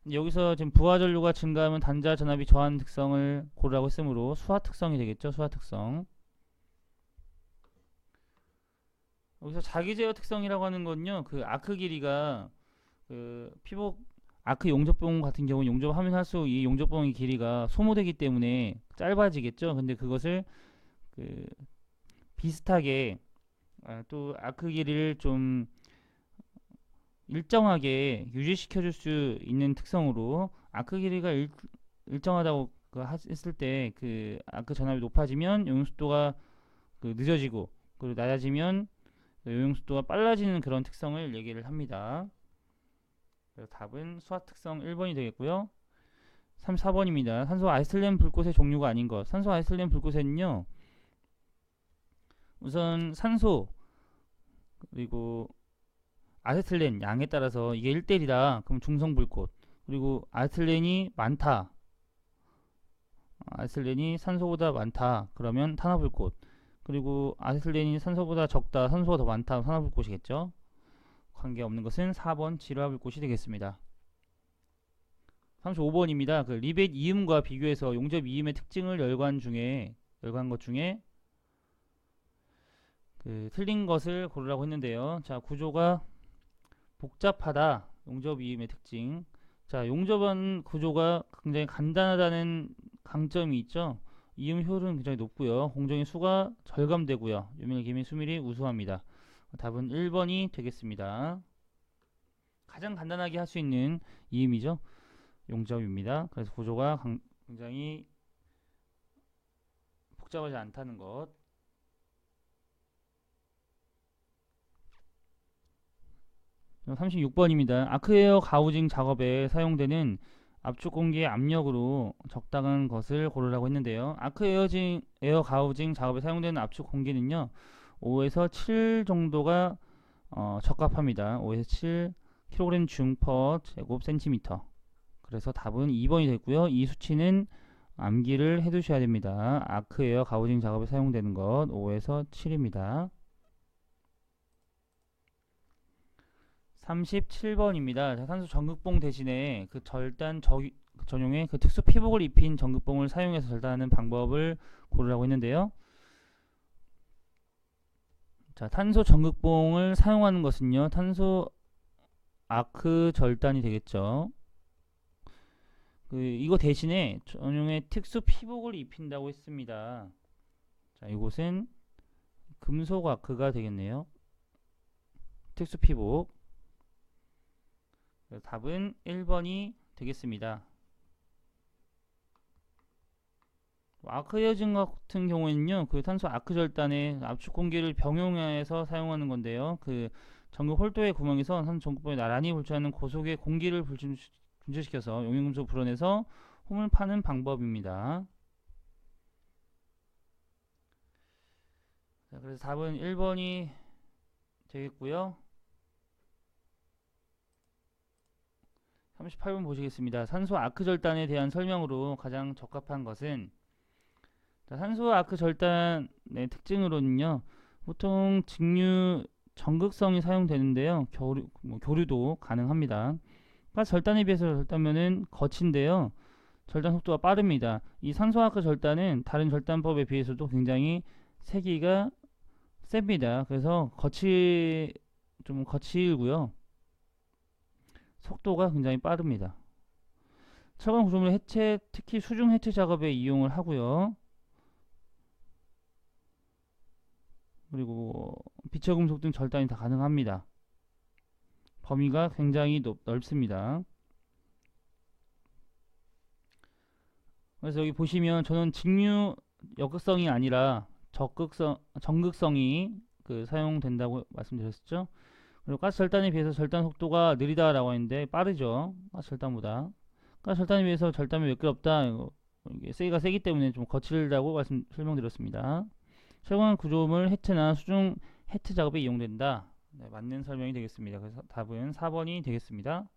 여기서 지금 부하 전류가 증가하면 단자 전압이 저하하는 특성을 고르라고 했으므로 수하 특성이 되겠죠. 수하 특성. 여기서 자기 제어 특성이라고 하는 건요. 그 아크 길이가 그 피복 아크 용접봉 같은 경우 용접하면 할수록 이 용접봉의 길이가 소모되기 때문에 짧아지겠죠. 근데 그것을 그 비슷하게 또 아크 길이를 좀 일정하게 유지시켜 줄 수 있는 특성으로 아크 길이가 일정하다고 했을 때 그 아크 전압이 높아지면 용융속도가 그 늦어지고 그리고 낮아지면 용융속도가 빨라지는 그런 특성을 얘기를 합니다. 그래서 답은 수화 특성 1번이 되겠고요. 34번입니다. 산소 아이슬렌 불꽃의 종류가 아닌 것. 산소 아이슬렌 불꽃에는요. 우선 산소 그리고 아세틀렌 양에 따라서 이게 1대1이다. 그럼 중성불꽃. 그리고 아세틀렌이 많다. 아세틀렌이 산소보다 많다. 그러면 탄화불꽃. 그리고 아세틀렌이 산소보다 적다. 산소가 더 많다. 산화불꽃이겠죠. 관계없는 것은 4번 질화불꽃이 되겠습니다. 35번입니다. 그 리벳 이음과 비교해서 용접 이음의 특징을 열거한 것 중에 그 틀린 것을 고르라고 했는데요. 자, 구조가 복잡하다. 용접 이음의 특징. 자, 용접한 구조가 굉장히 간단하다는 강점이 있죠. 이음 효율은 굉장히 높고요. 공정의 수가 절감되고요. 유밀, 기밀, 수밀이 우수합니다. 답은 1번이 되겠습니다. 가장 간단하게 할 수 있는 이음이죠. 용접입니다. 그래서 구조가 굉장히 복잡하지 않다는 것. 36번입니다. 아크에어 가우징 작업에 사용되는 압축 공기의 압력으로 적당한 것을 고르라고 했는데요. 에어 가우징 작업에 사용되는 압축 공기는요. 5에서 7 정도가 적합합니다. 5에서 7 kg 중/per 제곱 센티미터. 그래서 답은 2번이 됐고요. 이 수치는 암기를 해두셔야 됩니다. 아크에어 가우징 작업에 사용되는 것 5에서 7입니다. 37번입니다. 산소 전극봉 대신에 그 절단 전용의 그 특수 피복을 입힌 전극봉을 사용해서 절단하는 방법을 고르라고 했는데요. 자, 탄소 전극봉을 사용하는 것은요. 탄소 아크 절단이 되겠죠. 이거 대신에 전용의 특수 피복을 입힌다고 했습니다. 자, 이곳은 금속 아크가 되겠네요. 특수 피복. 답은 1번이 되겠습니다. 아크 헤어진 같은 경우에는요, 그 탄소 아크 절단에 압축 공기를 병용해서 사용하는 건데요. 그 전극 홀도의 구멍에서 산소 전극봉에 나란히 분출하는 고속의 공기를 분출시켜서 용융금속 불어내서 홈을 파는 방법입니다. 자, 그래서 답은 1번이 되겠고요. 38번 보시겠습니다. 산소 아크 절단에 대한 설명으로 가장 적합한 것은 자, 산소 아크 절단의 특징으로는요. 보통 직류 전극성이 사용되는데요. 교류도 가능합니다. 가스 절단에 비해서 절단면은 거친데요. 절단 속도가 빠릅니다. 이 산소 아크 절단은 다른 절단법에 비해서도 굉장히 세기가 셉니다. 그래서 좀 거칠고요. 속도가 굉장히 빠릅니다. 철강 구조물 해체, 특히 수중 해체 작업에 이용을 하고요. 그리고 비철금속 등 절단이 다 가능합니다. 범위가 굉장히 넓습니다. 그래서 여기 보시면 저는 직류 역극성이 아니라 전극성이 사용된다고 말씀드렸었죠. 그리고 가스 절단에 비해서 절단 속도가 느리다라고 했는데 빠르죠. 가스 절단보다. 가스 절단에 비해서 절단이 매끄럽다. 이게 세기가 세기 때문에 좀 거칠다고 설명드렸습니다. 철강 구조물 해체나 수중 해체 작업에 이용된다. 네, 맞는 설명이 되겠습니다. 그래서 답은 4번이 되겠습니다.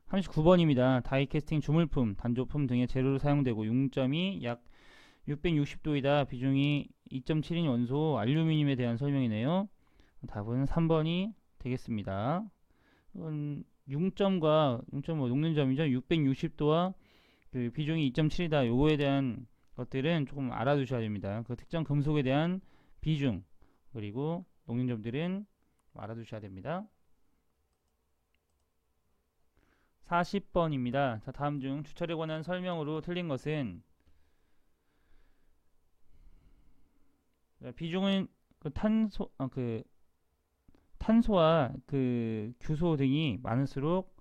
39번입니다. 다이캐스팅 주물품, 단조품 등의 재료로 사용되고 융점이 약 660도이다. 비중이 2.7인 원소 알루미늄에 대한 설명이네요. 답은 3번이 되겠습니다. 이건 융점과 0.5 녹는 점이죠. 660도와 그 비중이 2.7이다. 요거에 대한 것들은 조금 알아두셔야 됩니다. 그 특정 금속에 대한 비중 그리고 녹는 점들은 알아두셔야 됩니다. 40번입니다. 자, 다음 중 주철에 관한 설명으로 틀린 것은 비중은 탄소와 그 규소 등이 많을수록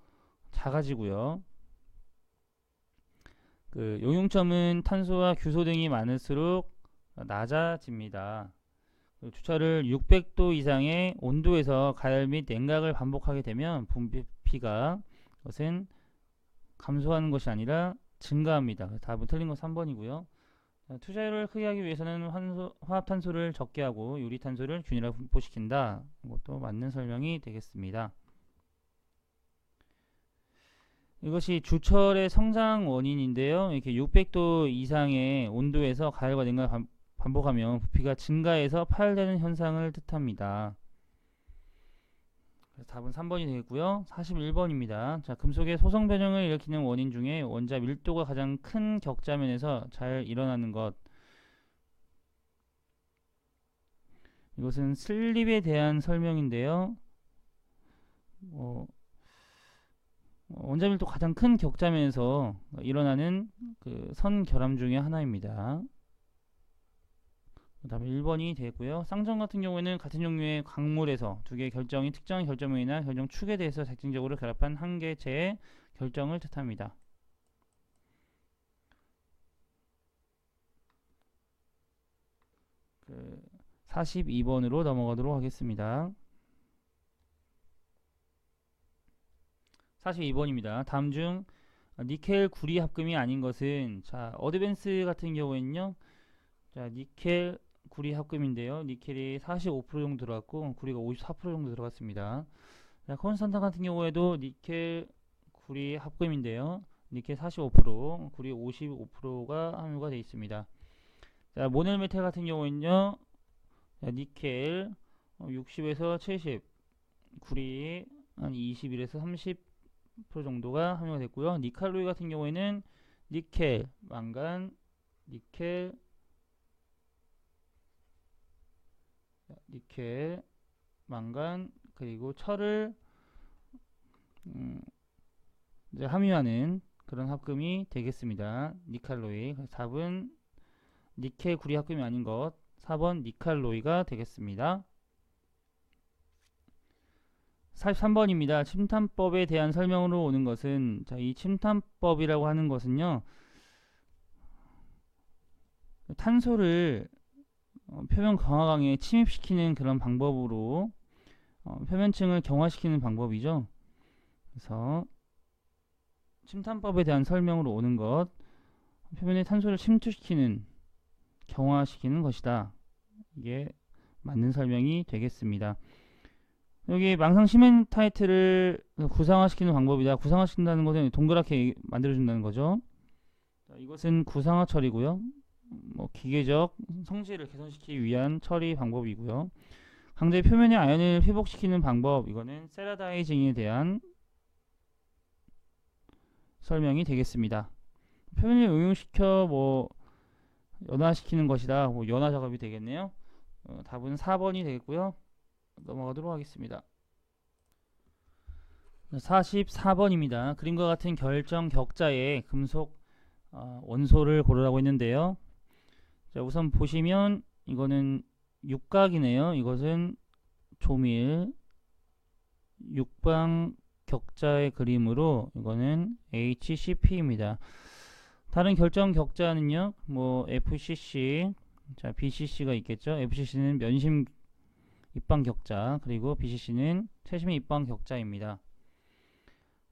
작아지고요. 그 용융점은 탄소와 규소 등이 많을수록 낮아집니다. 주철을 600도 이상의 온도에서 가열 및 냉각을 반복하게 되면 분비가 그것은 감소하는 것이 아니라 증가합니다. 답은 틀린 거 3번이고요. 투자율을 크게 하기 위해서는 화합탄소를 적게 하고 유리탄소를 균일하게 분포시킨다. 이것도 맞는 설명이 되겠습니다. 이것이 주철의 성장 원인인데요. 이렇게 600도 이상의 온도에서 가열과 냉각을 반복하면 부피가 증가해서 파열되는 현상을 뜻합니다. 그래서 답은 3번이 되겠고요. 41번입니다. 자, 금속의 소성 변형을 일으키는 원인 중에 원자 밀도가 가장 큰 격자면에서 잘 일어나는 것. 이것은 슬립에 대한 설명인데요. 원자 밀도 가장 큰 격자면에서 일어나는 그 선 결함 중에 하나입니다. 그 다음에 1번이 되고요. 쌍전 같은 경우에는 같은 종류의 광물에서 두 개의 결정이 특정한 결정면이나 결정축에 대해서 쟁점적으로 결합한 한 개체의 결정을 뜻합니다. 그 42번으로 넘어가도록 하겠습니다. 42번입니다. 다음 중 니켈 구리 합금이 아닌 것은, 자, 어드밴스 같은 경우에는요, 자, 니켈 구리 합금인데요. 니켈이 45% 정도 들어갔고 구리가 54% 정도 들어갔습니다. 자, 콘스탄타 같은 경우에도 니켈 구리 합금인데요. 니켈 45%, 구리 55%가 함유가 되어 있습니다. 자, 모넬 메탈 같은 경우에는요. 자, 니켈 60에서 70, 구리 한 21에서 30% 정도가 함유가 됐고요. 니칼로이 같은 경우에는 니켈, 망간, 니켈, 망간, 그리고 철을 이제 함유하는 그런 합금이 되겠습니다. 니칼로이. 답은 니켈 구리 합금이 아닌 것 4번 니칼로이가 되겠습니다. 43번입니다. 침탄법에 대한 설명으로 오는 것은, 자, 이 침탄법이라고 하는 것은요, 탄소를 표면 강화강에 침입시키는 그런 방법으로 표면층을 경화시키는 방법이죠. 그래서 침탄법에 대한 설명으로 오는 것, 표면에 탄소를 침투시키는, 경화시키는 것이다. 이게 맞는 설명이 되겠습니다. 여기 망상 시멘타이트를 구상화시키는 방법이다. 구상화시킨다는 것은 동그랗게 만들어준다는 거죠. 자, 이것은 구상화 처리고요. 기계적 성질을 개선시키기 위한 처리 방법이고요. 강제 표면의 아연을 회복시키는 방법, 이거는 세라다이징에 대한 설명이 되겠습니다. 표면을 응용시켜 연화시키는 것이다. 연화 작업이 되겠네요. 답은 4번이 되겠고요. 넘어가도록 하겠습니다. 44번입니다. 그림과 같은 결정 격자의 금속 원소를 고르라고 했는데요. 자, 우선 보시면 이거는 육각이네요. 이것은 조밀 육방 격자의 그림으로 이거는 HCP입니다. 다른 결정 격자는요, FCC, 자, BCC가 있겠죠. FCC는 면심 입방 격자, 그리고 BCC는 채심의 입방 격자입니다.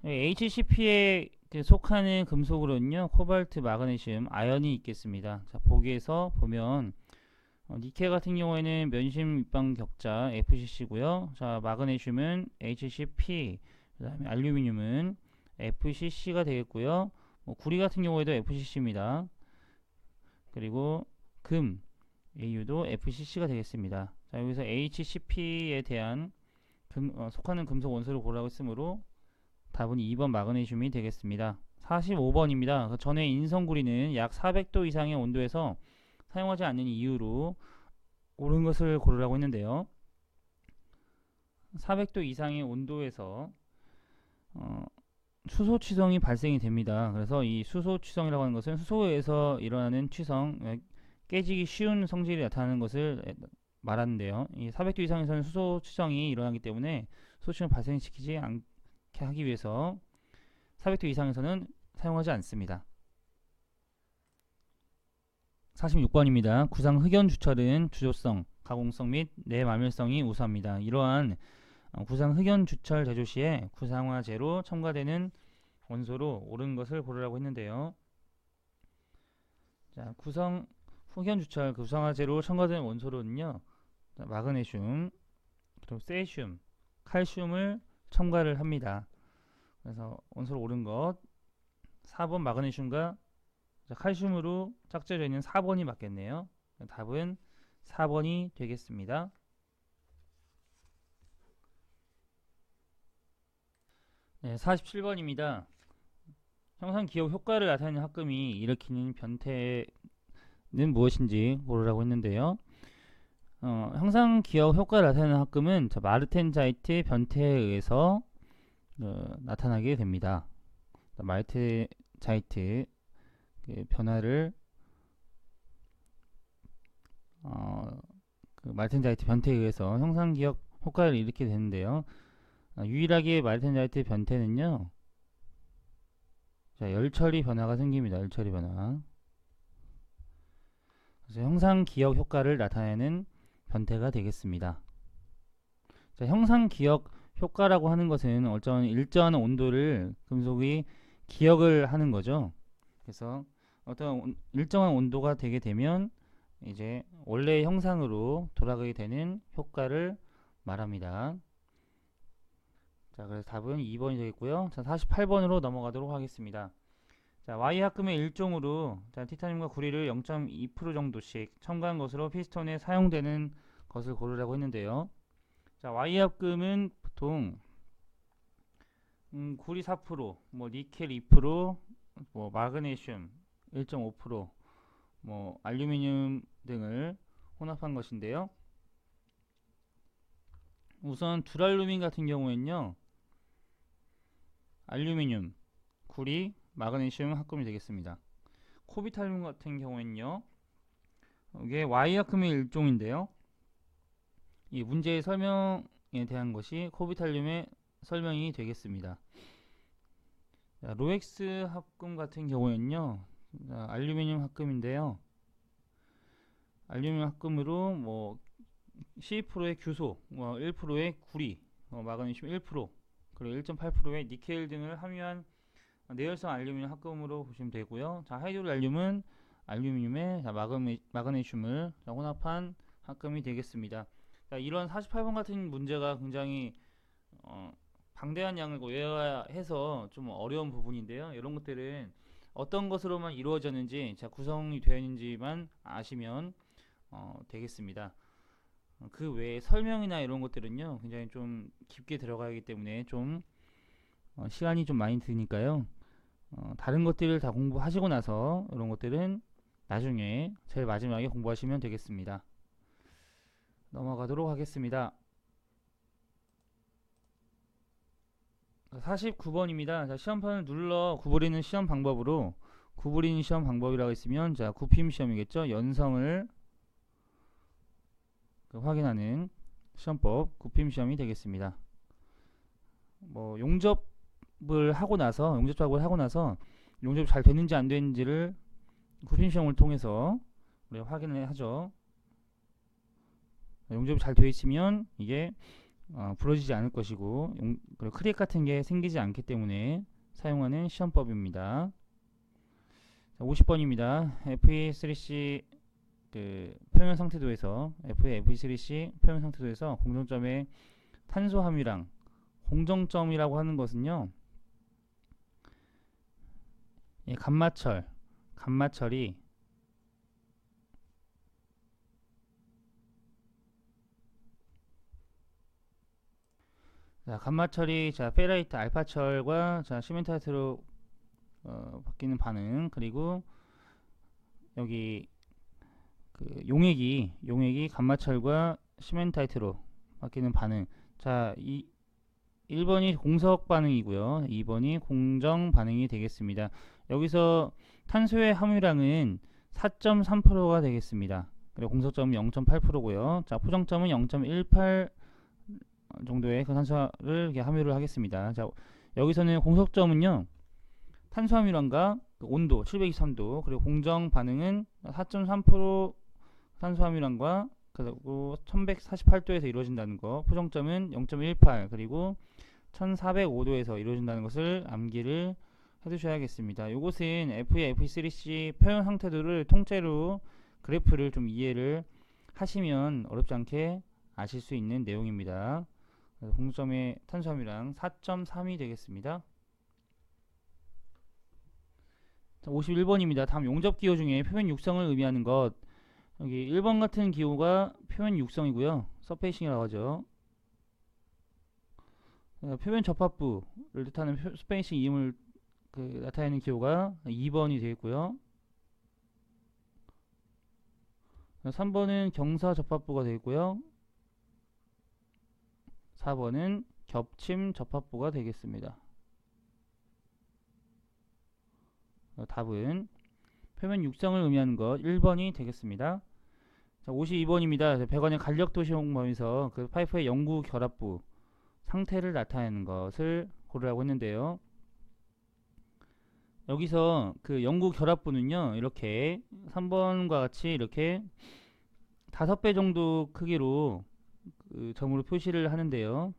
HCP에 속하는 금속으로는요, 코발트, 마그네슘, 아연이 있겠습니다. 자, 보기에서 보면 니켈 같은 경우에는 면심 입방 격자 FCC고요. 자, 마그네슘은 HCP, 그 다음에 알루미늄은 FCC가 되겠고요. 구리 같은 경우에도 FCC입니다. 그리고 금, AU도 FCC가 되겠습니다. 자, 여기서 HCP에 대한 속하는 금속 원소를 고르라고 했으므로 답은 2번 마그네슘이 되겠습니다. 45번입니다. 전해 인성구리는 약 400도 이상의 온도에서 사용하지 않는 이유로 옳은 것을 고르라고 했는데요. 400도 이상의 온도에서 수소 취성이 발생이 됩니다. 그래서 이 수소 취성이라고 하는 것은 수소에서 일어나는 취성, 깨지기 쉬운 성질이 나타나는 것을 말하는데요. 이 400도 이상에서는 수소 취성이 일어나기 때문에 수소 취성을 발생시키지 않게 하기 위해서 400도 이상에서는 사용하지 않습니다. 46번입니다. 구상 흑연 주철은 주조성, 가공성 및 내마멸성이 우수합니다. 이러한 구상 흑연 주철 제조 시에 구상화제로 첨가되는 원소로 옳은 것을 고르라고 했는데요. 자, 구상 흑연 주철 구상화제로 첨가되는 원소로는요, 마그네슘, 그리고 세슘, 칼슘을 첨가를 합니다. 그래서 원소로 옳은 것 4번 마그네슘과 칼슘으로 짝지어져 있는 4번이 맞겠네요. 답은 4번이 되겠습니다. 네, 47번입니다. 형상 기억 효과를 나타내는 합금이 일으키는 변태는 무엇인지 고르라고 했는데요. 형상 기억 효과를 나타내는 합금은 마르텐자이트 변태에 의해서 나타나게 됩니다. 마르텐자이트 변화를 마르텐자이트 변태에 의해서 형상 기억 효과를 일으키게 되는데요. 유일하게 마르텐자이트 변태는요, 자, 열처리 변화가 생깁니다. 열처리 변화. 그래서 형상 기억 효과를 나타내는 변태가 되겠습니다. 자, 형상 기억 효과라고 하는 것은 일정한 온도를 금속이 기억을 하는 거죠. 그래서 어떤 일정한 온도가 되게 되면 이제 원래의 형상으로 돌아가게 되는 효과를 말합니다. 자, 그래서 답은 2번이 되겠고요. 자, 48번으로 넘어가도록 하겠습니다. 자, Y합금의 일종으로 티타늄과 구리를 0.2% 정도씩 첨가한 것으로 피스톤에 사용되는 것을 고르라고 했는데요. 자, Y합금은 보통 구리 4%, 니켈 2%, 마그네슘 1.5%, 알루미늄 등을 혼합한 것인데요. 우선 두랄루민 같은 경우에는요, 알루미늄, 구리, 마그네슘 합금이 되겠습니다. 코비탈륨 같은 경우에는요, 이게 Y합금의 일종인데요. 이 문제의 설명에 대한 것이 코비탈륨의 설명이 되겠습니다. 자, 로엑스 합금 같은 경우에는요, 알루미늄 합금인데요. 알루미늄 합금으로 12%의 규소, 1%의 구리, 마그네슘 1%, 그리고 1.8%의 니켈 등을 함유한 내열성 알루미늄 합금으로 보시면 되고요. 자, 하이드로알륨은 알루미늄에 마그네슘을 혼합한 합금이 되겠습니다. 자, 이런 48번 같은 문제가 굉장히 방대한 양을 외워야 해서 좀 어려운 부분인데요. 이런 것들은 어떤 것으로만 이루어졌는지, 구성이 되어 있는지만 아시면 되겠습니다. 그 외에 설명이나 이런 것들은요, 굉장히 좀 깊게 들어가기 때문에 좀 시간이 좀 많이 드니까요. 다른 것들을 다 공부하시고 나서 이런 것들은 나중에 제일 마지막에 공부하시면 되겠습니다. 넘어가도록 하겠습니다. 49번입니다. 자, 시험판을 눌러 구부리는 시험 방법으로, 구부리는 시험 방법이라고 했으면, 자, 굽힘 시험이겠죠. 연성을 확인하는 시험법, 굽힘 시험이 되겠습니다. 용접을 하고 나서, 용접 작업을 하고 나서 용접이 잘 됐는지 안 됐는지를 굽힘 시험을 통해서 우리가 확인을 하죠. 용접이 잘 되어 있으면 이게 부러지지 않을 것이고, 그리고 크랙 같은 게 생기지 않기 때문에 사용하는 시험법입니다. 50번입니다. FE3C 표면 상태도에서, FE3C 표면 상태도에서 공정점의 탄소 함유량, 공정점이라고 하는 것은요, 감마철이 자, 감마 처리, 자, 페라이트 알파철과 자, 시멘타이트로 바뀌는 반응, 그리고 여기 그 용액이 감마철과 시멘타이트로 바뀌는 반응. 자, 1번이 공석 반응이고요. 2번이 공정 반응이 되겠습니다. 여기서 탄소의 함유량은 4.3%가 되겠습니다. 그리고 공석점은 0.8%고요. 자, 포정점은 0.18 정도의 그 탄소를 이렇게 함유를 하겠습니다. 자, 여기서는 공석점은요, 탄소 함유량과 그 온도 723도, 그리고 공정 반응은 4.3% 탄소 함유량과 그리고 1148도에서 이루어진다는 거, 포정점은 0.18, 그리고 1405도에서 이루어진다는 것을 암기를 해두셔야겠습니다. 이것은 FE, FE3C 표현 상태도를 통째로 그래프를 좀 이해를 하시면 어렵지 않게 아실 수 있는 내용입니다. 공점의 탄소 함유량 4.3이 되겠습니다. 51번입니다. 다음 용접 기호 중에 표면 육성을 의미하는 것. 여기 1번 같은 기호가 표면 육성이고요. 서페이싱이라고 하죠. 표면 접합부를 뜻하는 스페이싱 이음을 나타내는 기호가 2번이 되겠고요. 3번은 경사 접합부가 되겠고요. 4번은 겹침 접합부가 되겠습니다. 답은 표면 육성을 의미하는 것 1번이 되겠습니다. 자, 52번입니다. 배관의 간력도시용범에서 그 파이프의 영구 결합부 상태를 나타내는 것을 고르라고 했는데요. 여기서 그 영구 결합부는요, 이렇게 3번과 같이 이렇게 5배 정도 크기로 그 점으로 표시를 하는데요.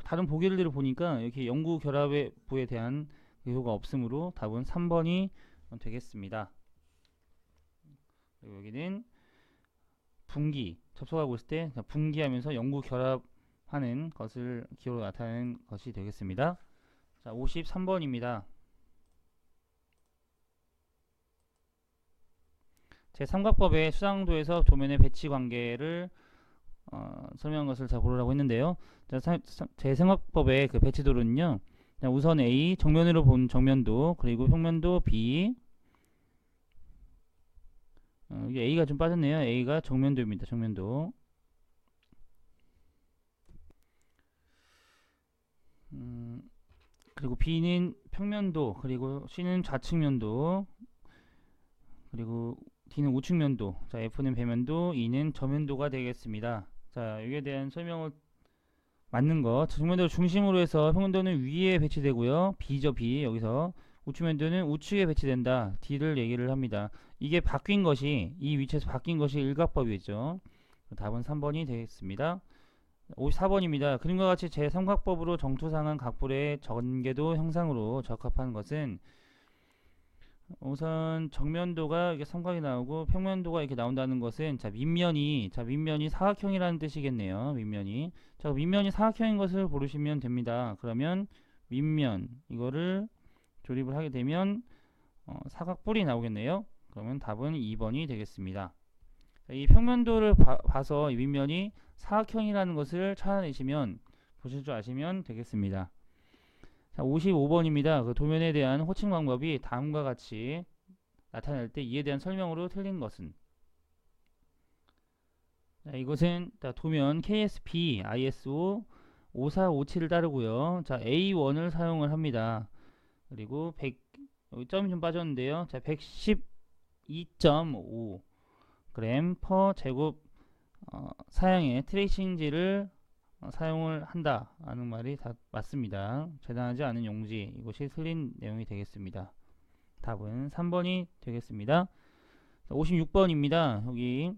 다른 보기를 보니까 이렇게 영구 결합의 부에 대한 의도가 없으므로 답은 3번이 되겠습니다. 그리고 여기는 분기 접속하고 있을 때 분기하면서 영구 결합하는 것을 기호로 나타내는 것이 되겠습니다. 자, 53번입니다. 제3각법의 수상도에서 도면의 배치 관계를 설명한 것을 자 고르라고 했는데요. 제3각법의 그 배치도는요, 우선 A, 정면으로 본 정면도, 그리고 평면도 B, 이게 A가 좀 빠졌네요. A가 정면도입니다. 정면도. 그리고 B는 평면도, 그리고 C는 좌측면도, 그리고 D는 우측면도, 자, F는 배면도, E는 저면도가 되겠습니다. 자, 여기에 대한 설명을 맞는 것. 정면도를 중심으로 해서 평면도는 위에 배치되고요. B죠, B. 여기서 우측면도는 우측에 배치된다. D를 얘기를 합니다. 이게 바뀐 것이, 이 위치에서 바뀐 것이 일각법이겠죠. 답은 3번이 되겠습니다. 54번입니다. 그림과 같이 제3각법으로 정투상한 각불의 전개도 형상으로 적합한 것은, 우선 정면도가 이렇게 삼각이 나오고 평면도가 이렇게 나온다는 것은, 민면이 사각형이라는 뜻이겠네요. 민면이 사각형인 것을 고르시면 됩니다. 그러면 민면 이거를 조립을 하게 되면 사각뿔이 나오겠네요. 그러면 답은 2번이 되겠습니다. 이 평면도를 봐서 이 민면이 사각형이라는 것을 찾아내시면, 보실 줄 아시면 되겠습니다. 자, 55번입니다. 그 도면에 대한 호칭 방법이 다음과 같이 나타낼 때 이에 대한 설명으로 틀린 것은, 자, 이것은 도면 KSP ISO 5457을 따르고요. 자, A1을 사용을 합니다. 그리고 여기 점이 좀 빠졌는데요. 자, 112.5 g per 제곱 사양의 트레이싱지를 사용을 한다 라는 말이 다 맞습니다. 재단하지 않은 용지, 이것이 틀린 내용이 되겠습니다. 답은 3번이 되겠습니다. 56번입니다. 여기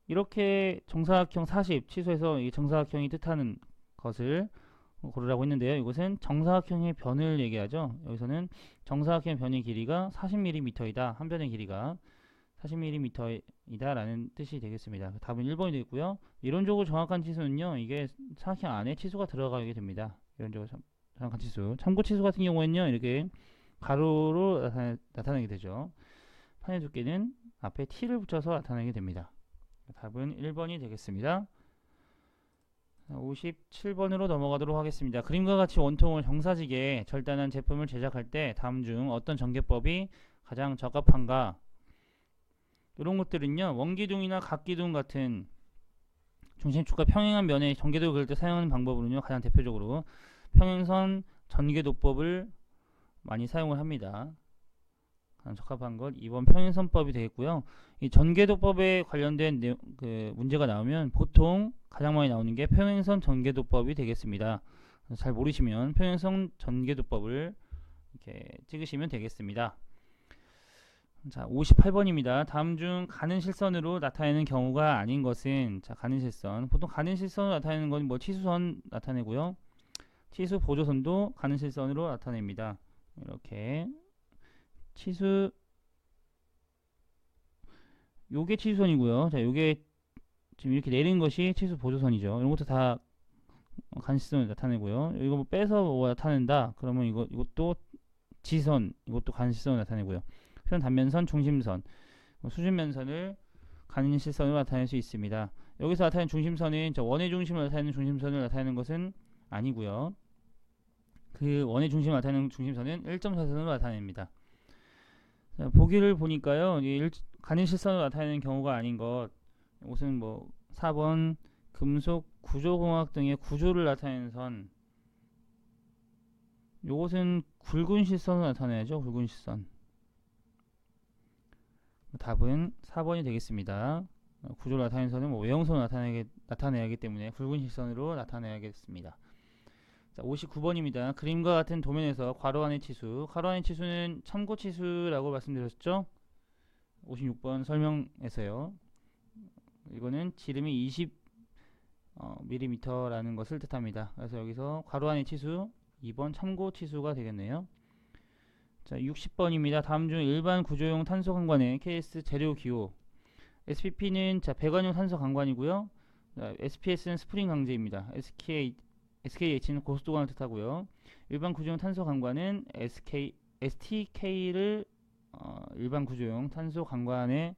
이렇게 정사각형 40 취소해서 이 정사각형이 뜻하는 것을 고르라고 했는데요. 이것은 정사각형의 변을 얘기하죠. 여기서는 정사각형 변의 길이가 40mm이다. 한 변의 길이가 40mm이다 라는 뜻이 되겠습니다. 답은 1번이 되겠고요. 이론적으로 정확한 치수는요, 이게 사각형 안에 치수가 들어가게 됩니다. 이론적으로 정확한 치수. 참고 치수 같은 경우에는요, 이렇게 가로로 나타내게 되죠. 판의 두께는 앞에 t를 붙여서 나타내게 됩니다. 답은 1번이 되겠습니다. 57번으로 넘어가도록 하겠습니다. 그림과 같이 원통을 경사지게 절단한 제품을 제작할 때 다음 중 어떤 전개법이 가장 적합한가? 이런 것들은요, 원기둥이나 각기둥 같은 중심축과 평행한 면의 전개도를 그릴 때 사용하는 방법으로는요, 가장 대표적으로 평행선 전개도법을 많이 사용을 합니다. 가장 적합한 것 2번 평행선법이 되겠고요. 이 전개도법에 관련된 문제가 나오면 보통 가장 많이 나오는 게 평행선 전개도법이 되겠습니다. 잘 모르시면 평행선 전개도법을 이렇게 찍으시면 되겠습니다. 자, 58번입니다. 다음 중 가는 실선으로 나타내는 경우가 아닌 것은, 자, 가는 실선. 보통 가는 실선으로 나타내는 건 뭐 치수선 나타내고요. 치수 보조선도 가는 실선으로 나타냅니다. 이렇게 치수, 요게 치수선이고요. 자, 요게 지금 이렇게 내리는 것이 치수 보조선이죠. 이런 것도 다 가는 실선을 나타내고요. 이거 뭐 빼서 뭐 나타낸다. 그러면 이것도 지선, 이것도 가는 실선을 나타내고요. 표현 단면선, 중심선, 수준면선을 가는 실선으로 나타낼 수 있습니다. 여기서 나타내는 중심선은 원의 중심을 나타내는 중심선을 나타내는 것은 아니고요. 그 원의 중심을 나타내는 중심선은 1.4선으로 나타냅니다. 자, 보기를 보니까요, 가는 실선으로 나타내는 경우가 아닌 것, 이것은 뭐 4번 금속 구조공학 등의 구조를 나타내는 선, 이것은 굵은 실선으로 나타내야죠. 굵은 실선. 답은 4번이 되겠습니다. 구조를 나타내는 선은 뭐 외형선으로 나타내야 하기 때문에 굵은 실선으로 나타내야겠습니다. 자, 59번입니다. 그림과 같은 도면에서 괄호 안의 치수, 괄호 안의 치수는 참고치수라고 말씀드렸죠. 56번 설명에서요. 이거는 지름이 20mm라는 것을 뜻합니다. 그래서 여기서 괄호 안의 치수 2번 참고치수가 되겠네요. 자, 60번입니다. 다음 중 일반 구조용 탄소 강관의 KS 재료 기호. SPP는 배관용 탄소 강관이고요. SPS는 스프링 강제입니다. SKH는 고속도관을 뜻하고요. 일반 구조용 탄소 강관은 STK를 일반 구조용 탄소 강관의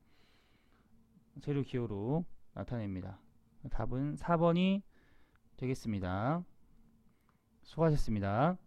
재료 기호로 나타냅니다. 답은 4번이 되겠습니다. 수고하셨습니다.